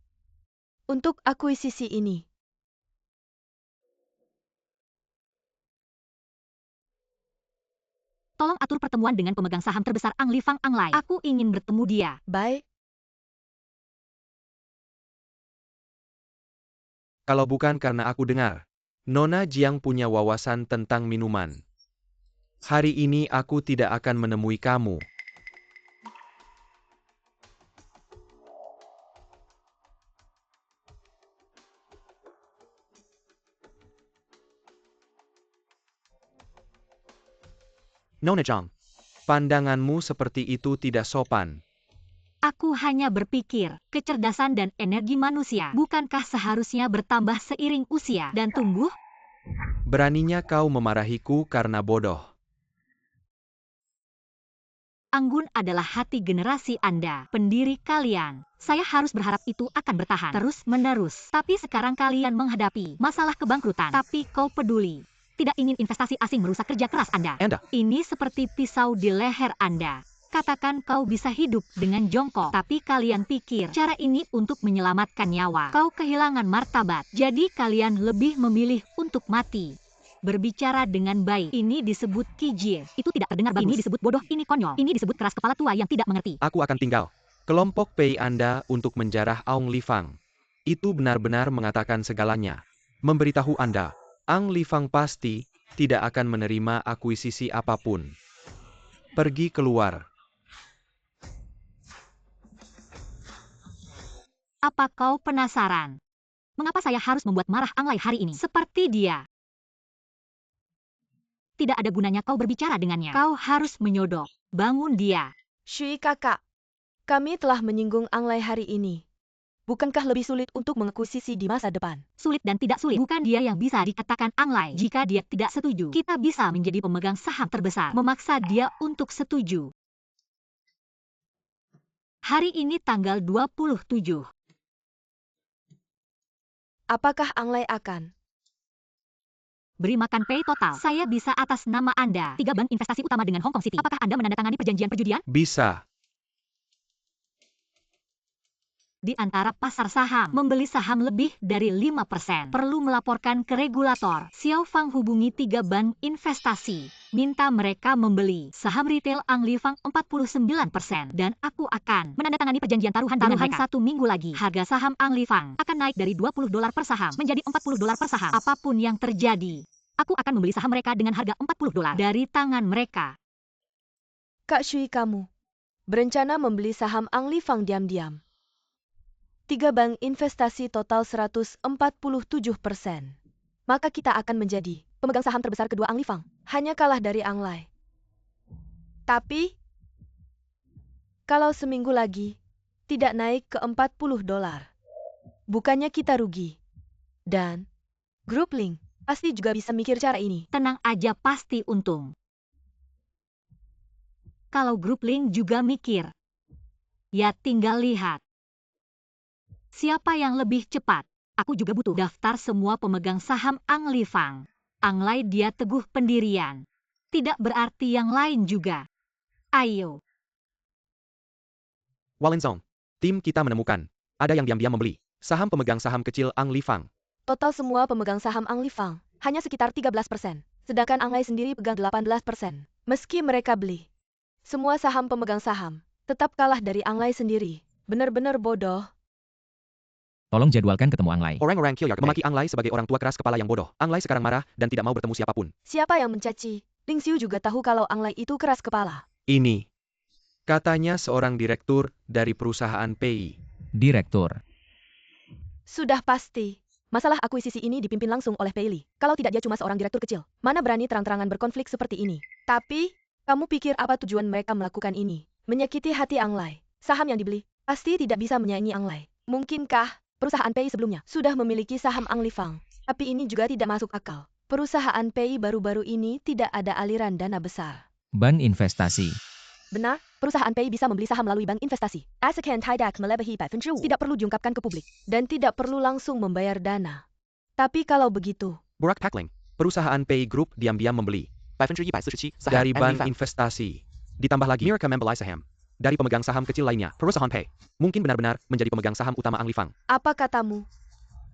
untuk akuisisi ini, Tolong atur pertemuan dengan pemegang saham terbesar Anglifang Anglai. Aku ingin bertemu dia. baik. Kalau bukan karena aku dengar, Nona Jiang punya wawasan tentang minuman. Hari ini aku tidak akan menemui kamu. Nona Jiang, pandanganmu seperti itu tidak sopan. Aku hanya berpikir, kecerdasan dan energi manusia bukankah seharusnya bertambah seiring usia dan tumbuh? Beraninya kau memarahiku karena bodoh. Anggun adalah hati generasi Anda, pendiri kalian. Saya harus berharap itu akan bertahan terus-menerus. Tapi sekarang kalian menghadapi masalah kebangkrutan. Tapi kau peduli. Tidak ingin investasi asing merusak kerja keras Anda. Anda, Ini seperti pisau di leher Anda. Katakan kau bisa hidup dengan jongkok, tapi kalian pikir cara ini untuk menyelamatkan nyawa. Kau kehilangan martabat, jadi kalian lebih memilih untuk mati. Berbicara dengan baik, ini disebut kijie. Itu tidak terdengar bagus. Ini disebut bodoh, ini konyol. Ini disebut keras kepala tua yang tidak mengerti. aku akan tinggal kelompok Pei Anda untuk menjarah Anglifang. Itu benar-benar mengatakan segalanya. Memberitahu Anda, Anglifang pasti tidak akan menerima akuisisi apapun. Pergi keluar. Apa kau penasaran? Mengapa saya harus membuat marah Anglai hari ini? Seperti dia. Tidak ada gunanya kau berbicara dengannya. Kau harus menyodok. Bangun dia. Shui kakak, kami telah menyinggung Anglai hari ini. Bukankah lebih sulit untuk mengakuisisi di masa depan? Sulit dan tidak sulit. Bukan dia yang bisa dikatakan Anglai. Jika dia tidak setuju, kita bisa menjadi pemegang saham terbesar. Memaksa dia untuk setuju. Hari ini tanggal 27. Apakah Anglai akan? Beri makan pay total. Saya bisa atas nama Anda. 3 bank investasi utama dengan Hong Kong City. Apakah Anda menandatangani perjanjian perjudian? Bisa. Di antara pasar saham, membeli saham lebih dari 5%. Perlu melaporkan ke regulator. Xiao Fang hubungi 3 bank investasi. Minta mereka membeli saham retail Anglifang 49%. Dan aku akan menandatangani perjanjian taruhan dengan mereka. 1 minggu lagi, harga saham Anglifang akan naik dari $20 per saham menjadi $40 per saham. Apapun yang terjadi, aku akan membeli saham mereka dengan harga $40 dari tangan mereka. Kak Shui, kamu berencana membeli saham Anglifang diam-diam. 3 bank investasi total 147%. Maka kita akan menjadi pemegang saham terbesar kedua Anglifang. Hanya kalah dari Anglai. Tapi, kalau seminggu lagi, tidak naik ke $40. Bukannya kita rugi. Dan, Grup Link pasti juga bisa mikir cara ini. Tenang aja, pasti untung. Kalau Grup Link juga mikir, ya tinggal lihat. Siapa yang lebih cepat? Aku juga butuh daftar semua pemegang saham Anglifang. Anglai dia teguh pendirian. Tidak berarti yang lain juga. Ayo. Walenzong, tim kita menemukan. Ada yang diam-diam membeli saham pemegang saham kecil Anglifang. Total semua pemegang saham Anglifang hanya sekitar 13%. Sedangkan Anglai sendiri pegang 18%. Meski mereka beli semua saham pemegang saham, tetap kalah dari Anglai sendiri. Benar-benar bodoh. Tolong jadwalkan ketemu Anglai. Orang-orang Kilyard memaki Anglai sebagai orang tua keras kepala yang bodoh. Anglai sekarang marah dan tidak mau bertemu siapapun. Siapa yang mencaci? Ling Xiu juga tahu kalau Anglai itu keras kepala. Ini, katanya seorang direktur dari perusahaan PI. Direktur. Sudah pasti. Masalah akuisisi ini dipimpin langsung oleh Pei Li. Kalau tidak dia cuma seorang direktur kecil. Mana berani terang-terangan berkonflik seperti ini. Tapi, kamu pikir apa tujuan mereka melakukan ini? Menyakiti hati Anglai. Saham yang dibeli pasti tidak bisa menyaingi Anglai. Mungkinkah perusahaan Pei sebelumnya sudah memiliki saham Anglifang? Tapi ini juga tidak masuk akal. Perusahaan Pei baru-baru ini tidak ada aliran dana besar. Bank investasi. Benar, perusahaan Pei bisa membeli saham melalui bank investasi. Asakan tidak melebihi 5%. Tidak perlu diungkapkan ke publik. Dan tidak perlu langsung membayar dana. Tapi kalau begitu, Borak Pakling, perusahaan PI Group diam-diam membeli 147% saham dari bank investasi. Ditambah lagi mereka membeli saham dari pemegang saham kecil lainnya. Perusahaan PI mungkin benar-benar menjadi pemegang saham utama Anglifang. apa katamu?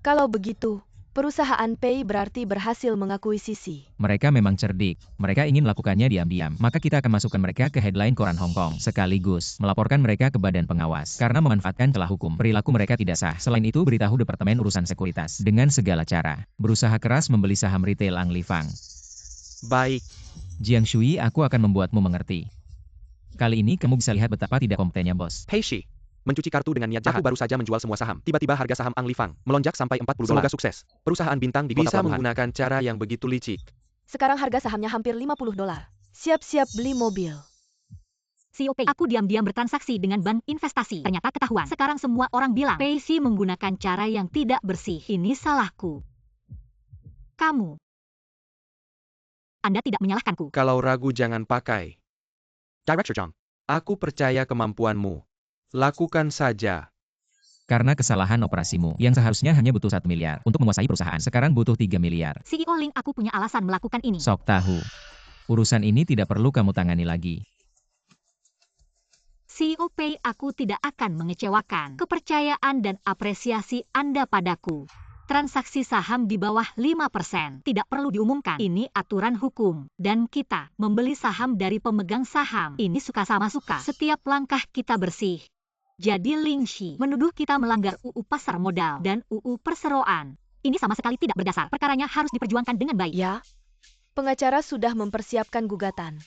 Kalau begitu, perusahaan Pei berarti berhasil mengakuisisi. Mereka memang cerdik. Mereka ingin melakukannya diam-diam. Maka kita akan masukkan mereka ke headline koran Hong Kong. Sekaligus, melaporkan mereka ke badan pengawas. Karena memanfaatkan celah hukum. Perilaku mereka tidak sah. Selain itu, beritahu Departemen Urusan Sekuritas. Dengan segala cara, berusaha keras membeli saham retail Anglifang. Baik, Jiang Shui, aku akan membuatmu mengerti. Kali ini kamu bisa lihat betapa tidak kompetennya bos. Hei Shi, mencuci kartu dengan niat jahat. Aku baru saja menjual semua saham. Tiba-tiba harga saham Anglifang melonjak sampai $40. Semoga sukses. Perusahaan bintang di kota Bisa pelabuhan menggunakan cara yang begitu licik. Sekarang harga sahamnya hampir $50. Siap-siap beli mobil. CEO Pei, aku diam-diam bertransaksi dengan bank investasi. Ternyata ketahuan. Sekarang semua orang bilang Pei Si menggunakan cara yang tidak bersih. Ini salahku. Kamu. Anda tidak menyalahkanku. Kalau ragu jangan pakai. Director Zhang, aku percaya kemampuanmu. Lakukan saja. Karena kesalahan operasimu, yang seharusnya hanya butuh 1 miliar untuk menguasai perusahaan, sekarang butuh 3 miliar. CEO Ling, aku punya alasan melakukan ini. Sok tahu. Urusan ini tidak perlu kamu tangani lagi. CEO Pei, aku tidak akan mengecewakan kepercayaan dan apresiasi Anda padaku. Transaksi saham di bawah 5% tidak perlu diumumkan. Ini aturan hukum. Dan kita membeli saham dari pemegang saham. Ini suka sama suka. Setiap langkah kita bersih. Jadi Ling Shi menuduh kita melanggar UU Pasar Modal dan UU Perseroan. Ini sama sekali tidak berdasar. Perkaranya harus diperjuangkan dengan baik. Ya, pengacara sudah mempersiapkan gugatan.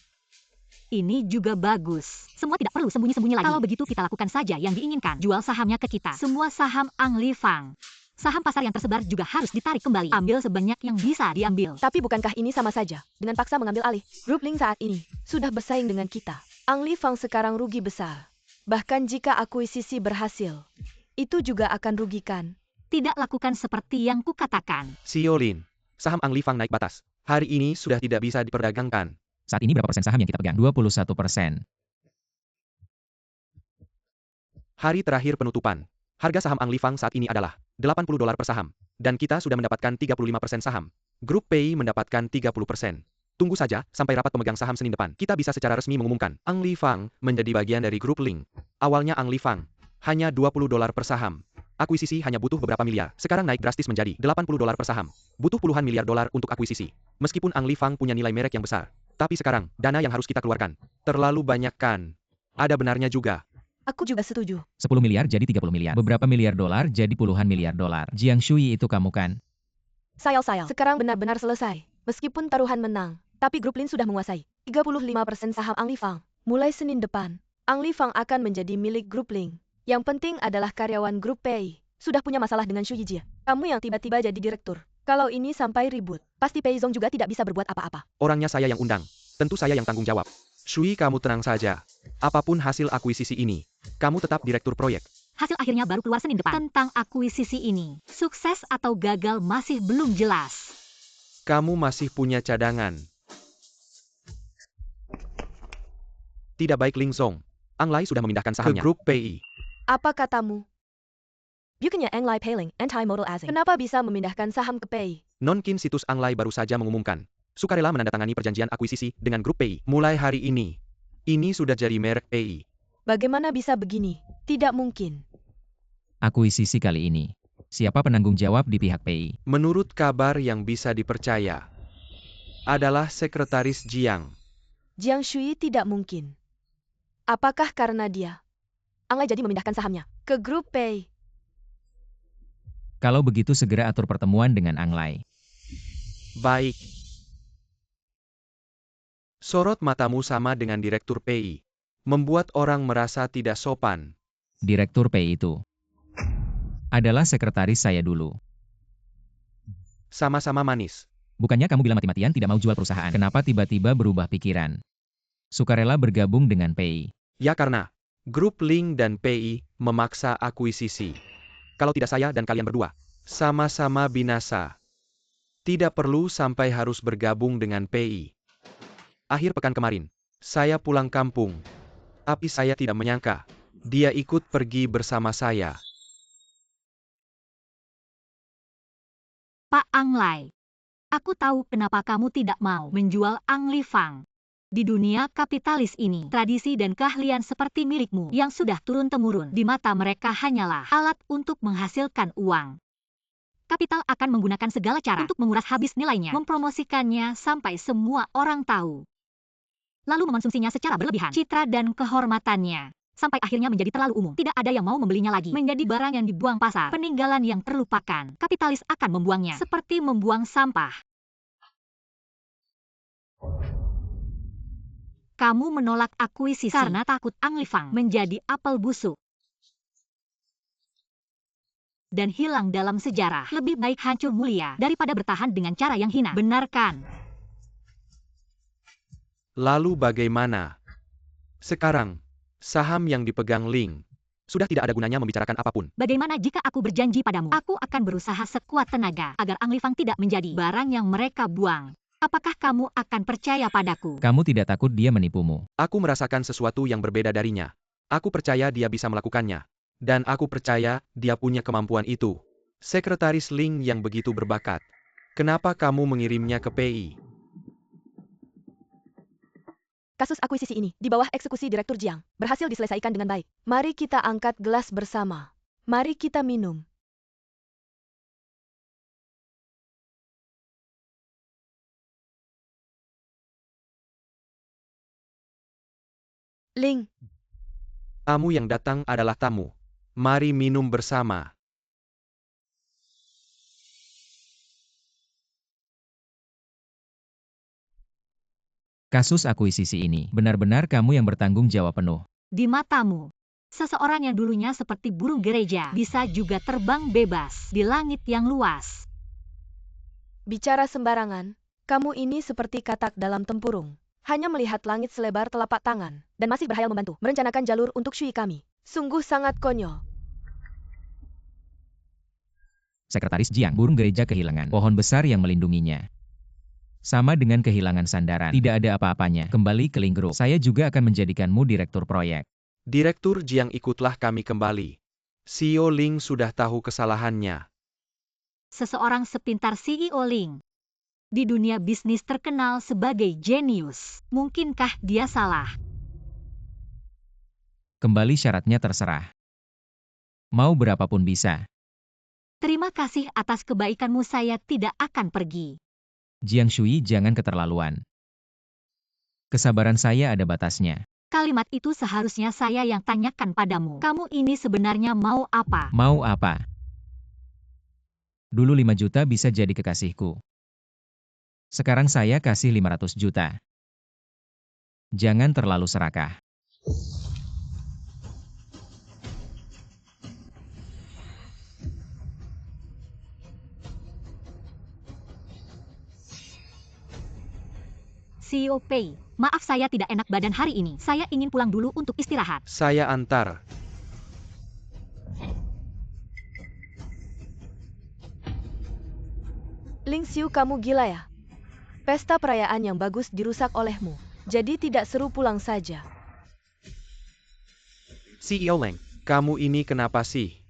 Ini juga bagus. Semua tidak perlu sembunyi-sembunyi lagi. Kalau begitu kita lakukan saja yang diinginkan. Jual sahamnya ke kita. Semua saham Anglifang. Saham pasar yang tersebar juga harus ditarik kembali. Ambil sebanyak yang bisa diambil. Tapi bukankah ini sama saja dengan paksa mengambil alih? Grup Link saat ini sudah bersaing dengan kita. Anglifang sekarang rugi besar. Bahkan jika akuisisi berhasil, itu juga akan rugikan. Tidak lakukan seperti yang kukatakan. CEO Lin, saham Anglifang naik batas. Hari ini sudah tidak bisa diperdagangkan. Saat ini berapa persen saham yang kita pegang? 21%. Hari terakhir penutupan. Harga saham Anglifang saat ini adalah $80 per saham. Dan kita sudah mendapatkan 35% saham. Grup PI mendapatkan 30%. Tunggu saja sampai rapat pemegang saham Senin depan. Kita bisa secara resmi mengumumkan Anglifang menjadi bagian dari Grup Link. Awalnya Anglifang hanya $20 per saham. Akuisisi hanya butuh beberapa miliar. Sekarang naik drastis menjadi $80 per saham. Butuh puluhan miliar dolar untuk akuisisi. Meskipun Anglifang punya nilai merek yang besar. Tapi sekarang, dana yang harus kita keluarkan terlalu banyak kan? Ada benarnya juga. Aku juga setuju. 10 miliar jadi 30 miliar. Beberapa miliar dolar jadi puluhan miliar dolar. Jiang Shui itu kamu kan? Sayang. Sekarang benar-benar selesai. Meskipun taruhan menang, tapi Grup Lin sudah menguasai 35% saham Anglifang. Mulai Senin depan, Ang Li Fang akan menjadi milik grup Ling. Yang penting adalah karyawan grup Pei. Sudah punya masalah dengan Shu Yijie. Kamu yang tiba-tiba jadi direktur. Kalau ini sampai ribut, pasti Pei Zong juga tidak bisa berbuat apa-apa. Orangnya saya yang undang. Tentu saya yang tanggung jawab. Shui, kamu tenang saja. Apapun hasil akuisisi ini, kamu tetap direktur proyek. Hasil akhirnya baru keluar Senin depan. Tentang akuisisi ini, sukses atau gagal masih belum jelas. Kamu masih punya cadangan. Tidak baik Ling Zong. Ang Lai sudah memindahkan sahamnya ke grup PI. Apa katamu? Bukannya Ang Lai Peiling, anti-modal asing. Kenapa bisa memindahkan saham ke Pei? Nonkin situs Ang Lai baru saja mengumumkan. Sukarela menandatangani perjanjian akuisisi dengan grup PI. Mulai hari ini sudah jadi merek PI. Bagaimana bisa begini? Tidak mungkin. Akuisisi kali ini. Siapa penanggung jawab di pihak PI? Menurut kabar yang bisa dipercaya, adalah Sekretaris Jiang. Jiang Shui tidak mungkin. Apakah karena dia? Ang Lai jadi memindahkan sahamnya ke grup Pei. Kalau begitu segera atur pertemuan dengan Ang Lai. Baik. Sorot matamu sama dengan Direktur PI. Membuat orang merasa tidak sopan. Direktur PI itu adalah sekretaris saya dulu. Sama-sama manis. Bukannya kamu bilang mati-matian tidak mau jual perusahaan. Kenapa tiba-tiba berubah pikiran? Sukarela bergabung dengan PI. Ya karena grup Ling dan PI memaksa akuisisi. Kalau tidak saya dan kalian berdua, sama-sama binasa. Tidak perlu sampai harus bergabung dengan PI. Akhir pekan kemarin, saya pulang kampung. Tapi saya tidak menyangka, dia ikut pergi bersama saya. Pak Ang Lai, aku tahu kenapa kamu tidak mau menjual Ang Li Fang. Di dunia kapitalis ini, tradisi dan keahlian seperti milikmu yang sudah turun-temurun di mata mereka hanyalah alat untuk menghasilkan uang. Kapital akan menggunakan segala cara untuk menguras habis nilainya, mempromosikannya sampai semua orang tahu. Lalu mengonsumsinya secara berlebihan, citra dan kehormatannya. Sampai akhirnya menjadi terlalu umum. Tidak ada yang mau membelinya lagi. Menjadi barang yang dibuang pasar. Peninggalan yang terlupakan. Kapitalis akan membuangnya. Seperti membuang sampah. Kamu menolak akuisisi karena takut Ang Li Fang menjadi apel busuk. Dan hilang dalam sejarah. Lebih baik hancur mulia daripada bertahan dengan cara yang hina. Benarkan? Lalu bagaimana? Sekarang, saham yang dipegang Ling sudah tidak ada gunanya membicarakan apapun. Bagaimana jika aku berjanji padamu? Aku akan berusaha sekuat tenaga agar Ang Li Fang tidak menjadi barang yang mereka buang. Apakah kamu akan percaya padaku? Kamu tidak takut dia menipumu? Aku merasakan sesuatu yang berbeda darinya. Aku percaya dia bisa melakukannya. Dan aku percaya dia punya kemampuan itu. Sekretaris Ling yang begitu berbakat. Kenapa kamu mengirimnya ke PI? Kasus akuisisi ini, di bawah eksekusi Direktur Jiang, berhasil diselesaikan dengan baik. Mari kita angkat gelas bersama. Mari kita minum. Ling, Tamu yang datang adalah tamu. Mari minum bersama. Kasus akuisisi ini, benar-benar kamu yang bertanggung jawab penuh. Di matamu, seseorang yang dulunya seperti burung gereja bisa juga terbang bebas di langit yang luas. bicara sembarangan. Kamu ini seperti katak dalam tempurung. Hanya melihat langit selebar telapak tangan, dan masih berhayal membantu merencanakan jalur untuk Shui kami. Sungguh sangat konyol. Sekretaris Jiang, burung gereja kehilangan pohon besar yang melindunginya. Sama dengan kehilangan sandaran, tidak ada apa-apanya. Kembali ke Ling Group. Saya juga akan menjadikanmu direktur proyek. Direktur Jiang, ikutlah kami kembali. CEO Ling sudah tahu kesalahannya. Seseorang sepintar CEO Ling di dunia bisnis terkenal sebagai jenius. Mungkinkah dia salah? Kembali syaratnya terserah. Mau berapapun bisa. Terima kasih atas kebaikanmu, saya tidak akan pergi. Jiang Shui, jangan keterlaluan. Kesabaran saya ada batasnya. Kalimat itu seharusnya saya yang tanyakan padamu. Kamu ini sebenarnya mau apa? Mau apa? Dulu 5 juta bisa jadi kekasihku. Sekarang saya kasih 500 juta. Jangan terlalu serakah. Xiao Pei, maaf saya tidak enak badan hari ini. Saya ingin pulang dulu untuk istirahat. Saya antar. Ling Xiu, kamu gila ya? Pesta perayaan yang bagus dirusak olehmu. Jadi tidak seru pulang saja. CEO Leng, kamu ini kenapa sih?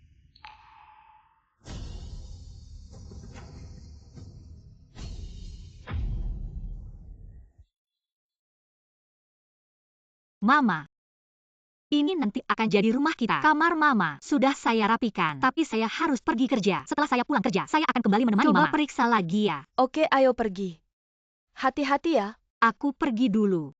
Mama, ini nanti akan jadi rumah kita. Kamar Mama sudah saya rapikan, tapi saya harus pergi kerja. Setelah saya pulang kerja, saya akan kembali menemani Mama. Coba periksa lagi ya. Oke, ayo pergi. Hati-hati ya. Aku pergi dulu.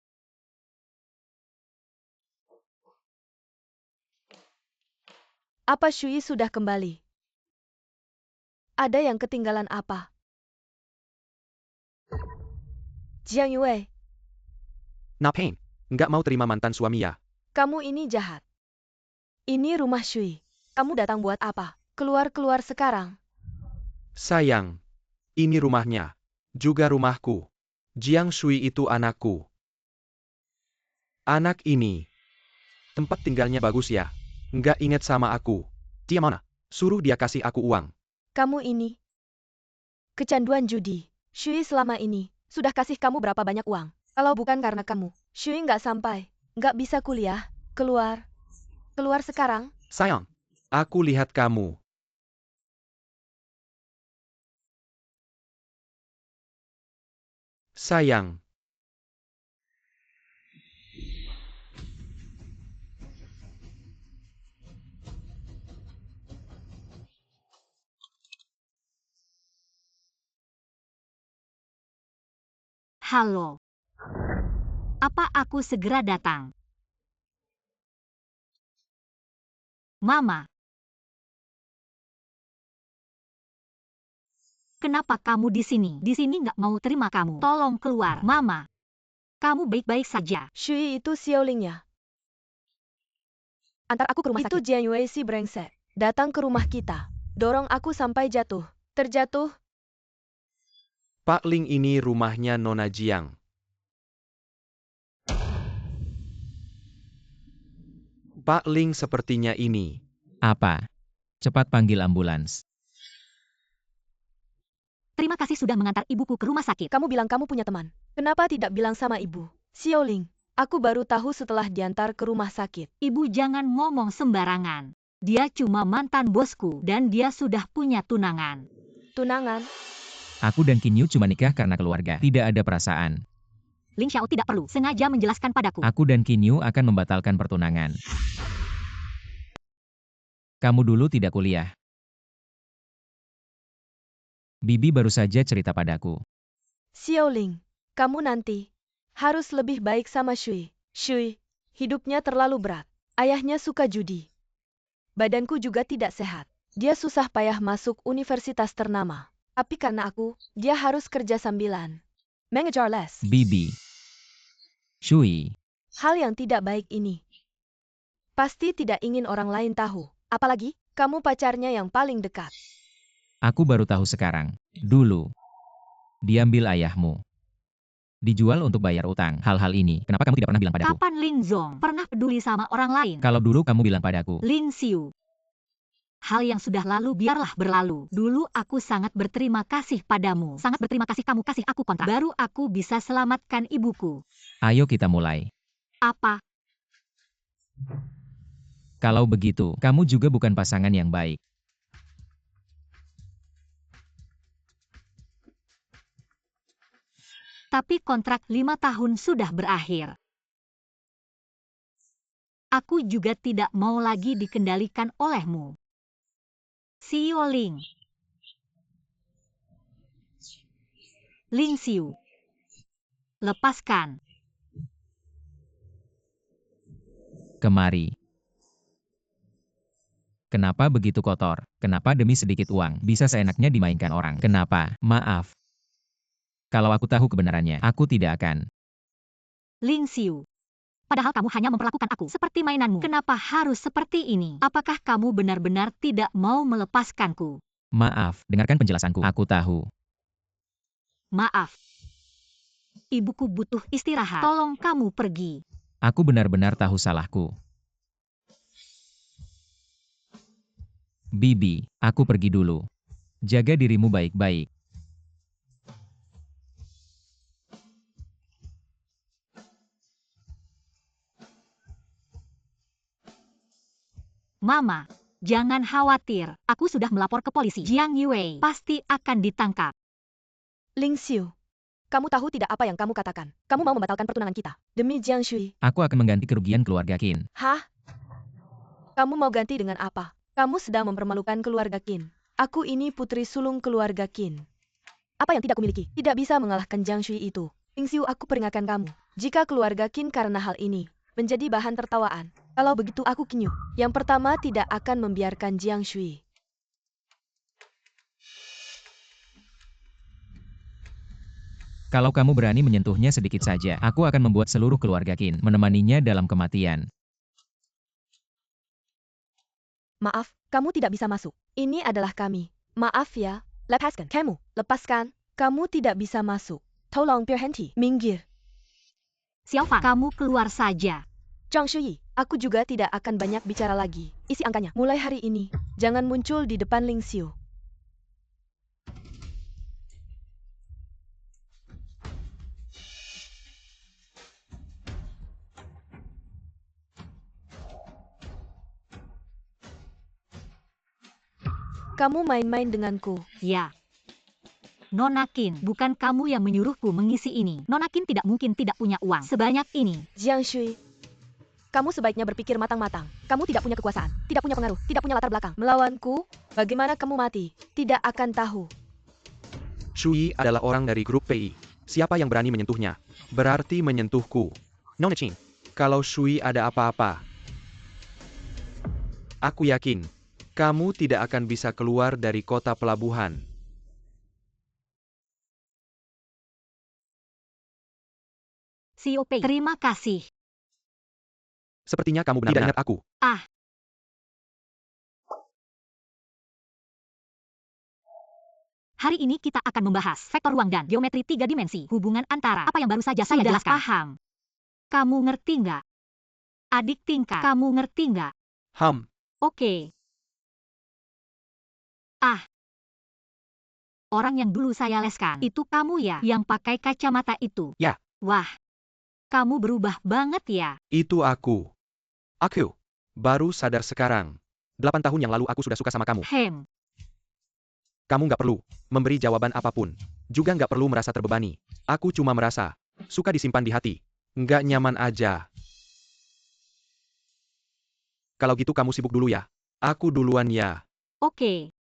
Apa Shui sudah kembali? Ada yang ketinggalan apa? Jiang Yue, Ngapain? Nggak mau terima mantan suami ya? kamu ini jahat. Ini rumah Shui. Kamu datang buat apa? Keluar-keluar sekarang. Sayang, ini rumahnya. Juga rumahku. Jiang Shui itu anakku. Anak ini. Tempat tinggalnya bagus ya. Nggak inget sama aku. Dia mana? Suruh dia kasih aku uang. Kamu ini. Kecanduan judi. Shui selama ini sudah kasih kamu berapa banyak uang? Kalau bukan karena kamu, Shui nggak sampai. Nggak bisa kuliah. Keluar. Keluar sekarang. Sayang, aku lihat kamu. Sayang. Halo. Apa aku segera datang? Mama. Kenapa kamu di sini? Di sini nggak mau terima kamu. Tolong keluar, Mama. Kamu baik-baik saja. Shui itu Xiaoling ya. Antar aku ke rumah sakit. Itu Jiang Yue si brengsek. Datang ke rumah kita. Dorong aku sampai jatuh. Terjatuh. Pak Ling ini rumahnya Nona Jiang. Pak Ling sepertinya ini. Apa? Cepat panggil ambulans. Terima kasih sudah mengantar ibuku ke rumah sakit. Kamu bilang kamu punya teman. Kenapa tidak bilang sama ibu? Xiaoling, aku baru tahu setelah diantar ke rumah sakit. Ibu jangan ngomong sembarangan. Dia cuma mantan bosku dan dia sudah punya tunangan. Tunangan? Aku dan Qin Yu cuma nikah karena keluarga. Tidak ada perasaan. Ling Xiao tidak perlu sengaja menjelaskan padaku. Aku dan Qin Yu akan membatalkan pertunangan. Kamu dulu tidak kuliah. Bibi baru saja cerita padaku. Xiaoling, kamu nanti harus lebih baik sama Shui. Shui, hidupnya terlalu berat. Ayahnya suka judi. Badanku juga tidak sehat. Dia susah payah masuk universitas ternama. Tapi karena aku, dia harus kerja sambilan. Mengejar les. Bibi. Shui. Hal yang tidak baik ini. Pasti tidak ingin orang lain tahu. Apalagi, kamu pacarnya yang paling dekat. Aku baru tahu sekarang. Dulu. Diambil ayahmu. Dijual untuk bayar utang. Hal-hal ini, kenapa kamu tidak pernah bilang padaku? Kapan Lin Zong pernah peduli sama orang lain? Kalau dulu kamu bilang padaku. Lin Xiu. Hal yang sudah lalu biarlah berlalu. Dulu aku sangat berterima kasih padamu. Sangat berterima kasih kamu kasih aku kontrak. Baru aku bisa selamatkan ibuku. Ayo kita mulai. Apa? Kalau begitu, kamu juga bukan pasangan yang baik. Tapi kontrak 5 tahun sudah berakhir. Aku juga tidak mau lagi dikendalikan olehmu. Xiaoling. Ling Xiu. Lepaskan. Kemari. Kenapa begitu kotor? Kenapa demi sedikit uang bisa seenaknya dimainkan orang? Kenapa? Maaf. Kalau aku tahu kebenarannya, aku tidak akan. Ling Xiu. Padahal kamu hanya memperlakukan aku seperti mainanmu. Kenapa harus seperti ini? Apakah kamu benar-benar tidak mau melepaskanku? Maaf, dengarkan penjelasanku. Aku tahu. Maaf. ibuku butuh istirahat. Tolong kamu pergi. Aku benar-benar tahu salahku. Bibi, aku pergi dulu. Jaga dirimu baik-baik. Mama, jangan khawatir. Aku sudah melapor ke polisi. Jiang Yue pasti akan ditangkap. Ling Xiu, kamu tahu tidak apa yang kamu katakan? Kamu mau membatalkan pertunangan kita demi Jiang Shui. Aku akan mengganti kerugian keluarga Qin. Hah? Kamu mau ganti dengan apa? Kamu sedang mempermalukan keluarga Qin. Aku ini putri sulung keluarga Qin. Apa yang tidak kumiliki tidak bisa mengalahkan Jiang Shui itu. Ling Xiu, aku peringatkan kamu. Jika keluarga Qin karena hal ini menjadi bahan tertawaan, kalau begitu aku Qin Yu yang pertama tidak akan membiarkan Jiang Shui. Kalau kamu berani menyentuhnya sedikit saja, aku akan membuat seluruh keluarga Qin menemaninya dalam kematian. Maaf, kamu tidak bisa masuk. Ini adalah kami. Maaf ya, lepaskan. Kamu, lepaskan. Kamu tidak bisa masuk. Tolong berhenti. Minggir. Xiao Fan, kamu keluar saja. Zhang Shuyi, aku juga tidak akan banyak bicara lagi. Isi angkanya. Mulai hari ini, jangan muncul di depan Ling Xiu. Kamu main-main denganku. Ya. Nona Qin, bukan kamu yang menyuruhku mengisi ini. Nona Qin tidak mungkin tidak punya uang sebanyak ini. Jiang Shui, kamu sebaiknya berpikir matang-matang. Kamu tidak punya kekuasaan, tidak punya pengaruh, tidak punya latar belakang. Melawanku, bagaimana kamu mati? Tidak akan tahu. Shui adalah orang dari grup PI. Siapa yang berani menyentuhnya? Berarti menyentuhku. Nona Qin, kalau Shui ada apa-apa, aku yakin kamu tidak akan bisa keluar dari kota pelabuhan. COP, terima kasih. Sepertinya kamu benar-benar ingat aku. Hari ini kita akan membahas vektor ruang dan geometri 3 dimensi. Hubungan antara apa yang baru saja saya jelaskan. Paham. Kamu ngerti nggak? Adik tingkat, kamu ngerti nggak? Oke. Orang yang dulu saya leskan, itu kamu ya, yang pakai kacamata itu? Ya. Wah, kamu berubah banget ya. Itu aku. Aku baru sadar sekarang. 8 tahun yang lalu aku sudah suka sama kamu. Kamu nggak perlu memberi jawaban apapun. Juga nggak perlu merasa terbebani. Aku cuma merasa suka disimpan di hati. Nggak nyaman aja. Kalau gitu kamu sibuk dulu ya. Aku duluan ya. Oke.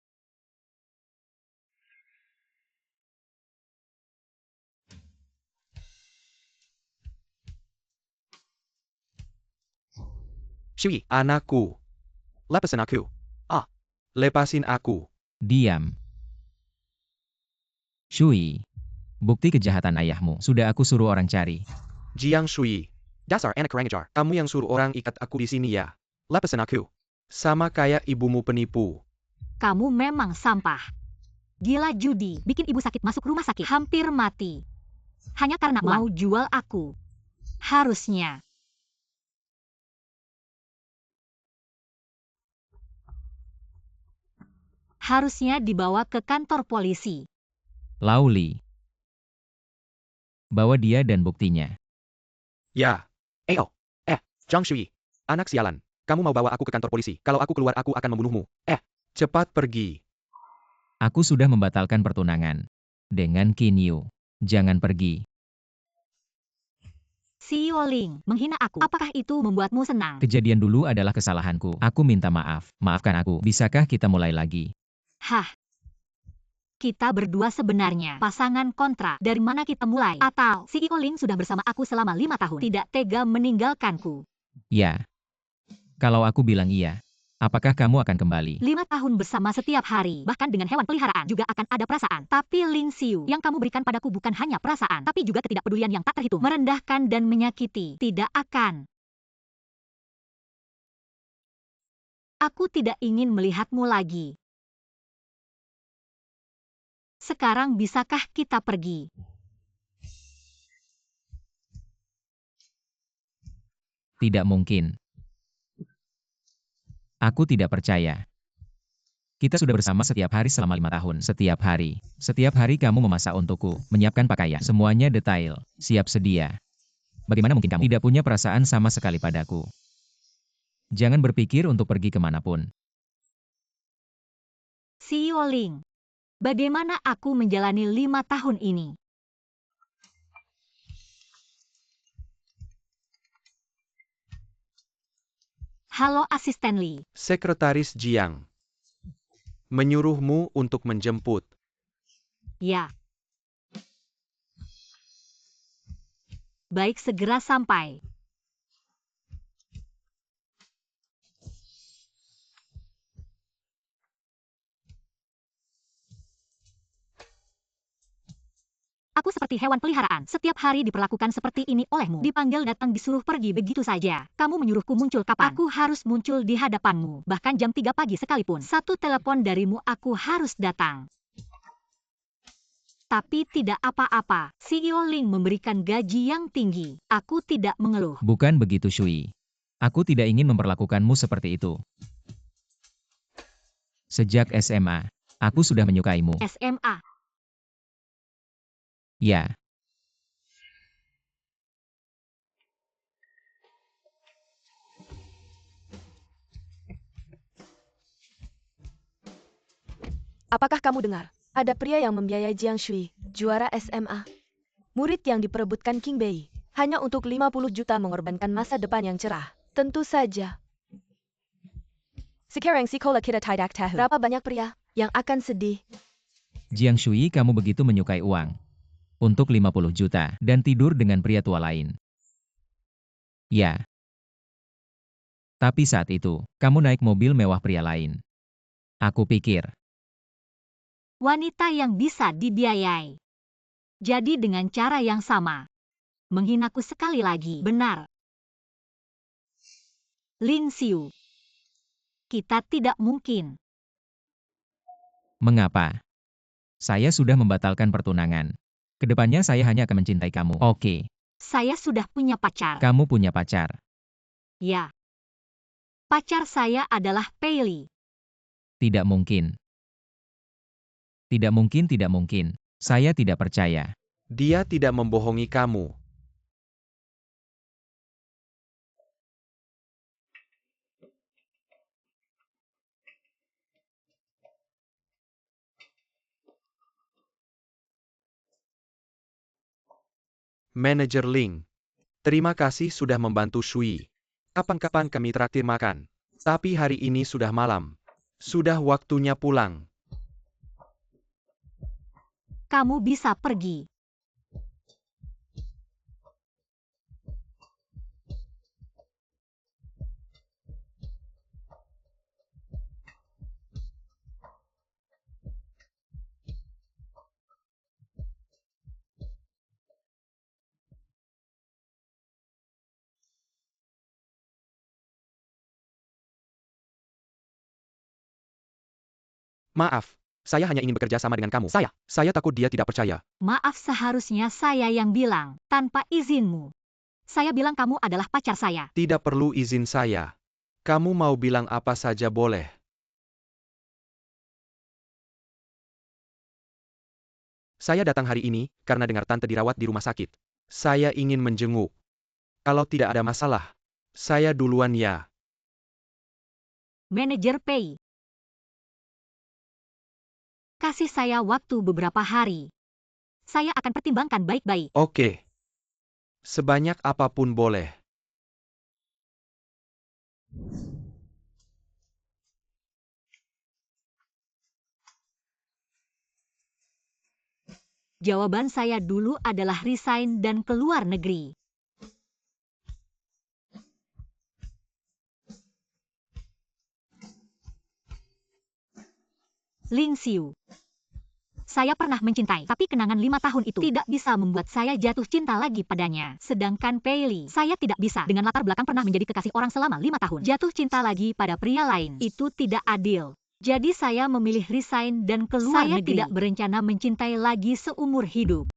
Shui, anakku. Lepasin aku. Lepasin aku. Diam. Shui, bukti kejahatan ayahmu sudah aku suruh orang cari. Jiang Shui. Dasar anak kurang ajar. Kamu yang suruh orang ikat aku di sini ya. Lepasin aku. Sama kayak ibumu penipu. Kamu memang sampah. Gila judi, bikin ibu sakit masuk rumah sakit, hampir mati. Hanya karena mau jual aku. Harusnya. Harusnya dibawa ke kantor polisi. Lauli. Bawa dia dan buktinya. Ya. Jiang Shui. Anak sialan. Kamu mau bawa aku ke kantor polisi. Kalau aku keluar aku akan membunuhmu. Cepat pergi. Aku sudah membatalkan pertunangan dengan Qin Yu. Jangan pergi. Xiao Ling, menghina aku. Apakah itu membuatmu senang? Kejadian dulu adalah kesalahanku. Aku minta maaf. Maafkan aku. Bisakah kita mulai lagi? Kita berdua sebenarnya pasangan kontra. Dari mana kita mulai? Atau Xiao Ling sudah bersama aku selama 5 tahun. Tidak tega meninggalkanku. Ya. Kalau aku bilang iya, apakah kamu akan kembali? 5 tahun bersama setiap hari, bahkan dengan hewan peliharaan juga akan ada perasaan. Tapi Ling Xiu, yang kamu berikan padaku bukan hanya perasaan, tapi juga ketidakpedulian yang tak terhitung. Merendahkan dan menyakiti. Tidak akan. Aku tidak ingin melihatmu lagi. Sekarang bisakah kita pergi? Tidak mungkin. Aku tidak percaya. Kita sudah bersama setiap hari selama 5 tahun. Setiap hari. Setiap hari kamu memasak untukku, menyiapkan pakaian. Semuanya detail, siap sedia. Bagaimana mungkin kamu tidak punya perasaan sama sekali padaku? Jangan berpikir untuk pergi kemanapun. CEO Ling, bagaimana aku menjalani 5 tahun ini? Halo Asisten Lee. Sekretaris Jiang. Menyuruhmu untuk menjemput. Ya. Baik, segera sampai. Aku seperti hewan peliharaan. Setiap hari diperlakukan seperti ini olehmu. Dipanggil datang disuruh pergi begitu saja. Kamu menyuruhku muncul kapan? Aku harus muncul di hadapanmu. Bahkan jam 3 pagi sekalipun. Satu telepon darimu aku harus datang. Tapi tidak apa-apa. CEO Ling memberikan gaji yang tinggi. Aku tidak mengeluh. Bukan begitu, Shui. Aku tidak ingin memperlakukanmu seperti itu. Sejak SMA, aku sudah menyukaimu. SMA. Ya. Apakah kamu dengar? Ada pria yang membiayai Jiang Shui, juara SMA. Murid yang diperebutkan King Bei, hanya untuk 50 juta mengorbankan masa depan yang cerah. Tentu saja. Sekarang sekolah kita tidak tahu berapa banyak pria yang akan sedih. Jiang Shui, kamu begitu menyukai uang. Untuk 50 juta, dan tidur dengan pria tua lain. Ya. Tapi saat itu, kamu naik mobil mewah pria lain. Aku pikir, Wanita yang bisa dibiayai. Jadi dengan cara yang sama. Menghinaku sekali lagi. Benar. Ling Xiu. Kita tidak mungkin. mengapa? Saya sudah membatalkan pertunangan. Kedepannya saya hanya akan mencintai kamu. Oke, Saya sudah punya pacar. kamu punya pacar. Ya. Pacar saya adalah Pei Li. Tidak mungkin. Tidak mungkin, tidak mungkin. Saya tidak percaya. Dia tidak membohongi kamu. Manajer Ling. Terima kasih sudah membantu Shui. Kapan-kapan kami traktir makan. Tapi hari ini sudah malam. Sudah waktunya pulang. Kamu bisa pergi. Maaf, saya hanya ingin bekerja sama dengan kamu. Saya takut dia tidak percaya. Maaf, seharusnya saya yang bilang, tanpa izinmu. Saya bilang kamu adalah pacar saya. Tidak perlu izin saya. Kamu mau bilang apa saja boleh. Saya datang hari ini karena dengar tante dirawat di rumah sakit. Saya ingin menjenguk. Kalau tidak ada masalah, saya duluan ya. Manajer Pei. Kasih saya waktu beberapa hari. Saya akan pertimbangkan baik-baik. Oke. Sebanyak apapun boleh. Jawaban saya dulu adalah resign dan keluar negeri. Ling Xiu. Saya pernah mencintai, tapi kenangan 5 tahun itu tidak bisa membuat saya jatuh cinta lagi padanya. Sedangkan Pei Li, saya tidak bisa. Dengan latar belakang pernah menjadi kekasih orang selama 5 tahun. Jatuh cinta lagi pada pria lain. Itu tidak adil. Jadi saya memilih resign dan keluar negeri. Saya tidak berencana mencintai lagi seumur hidup.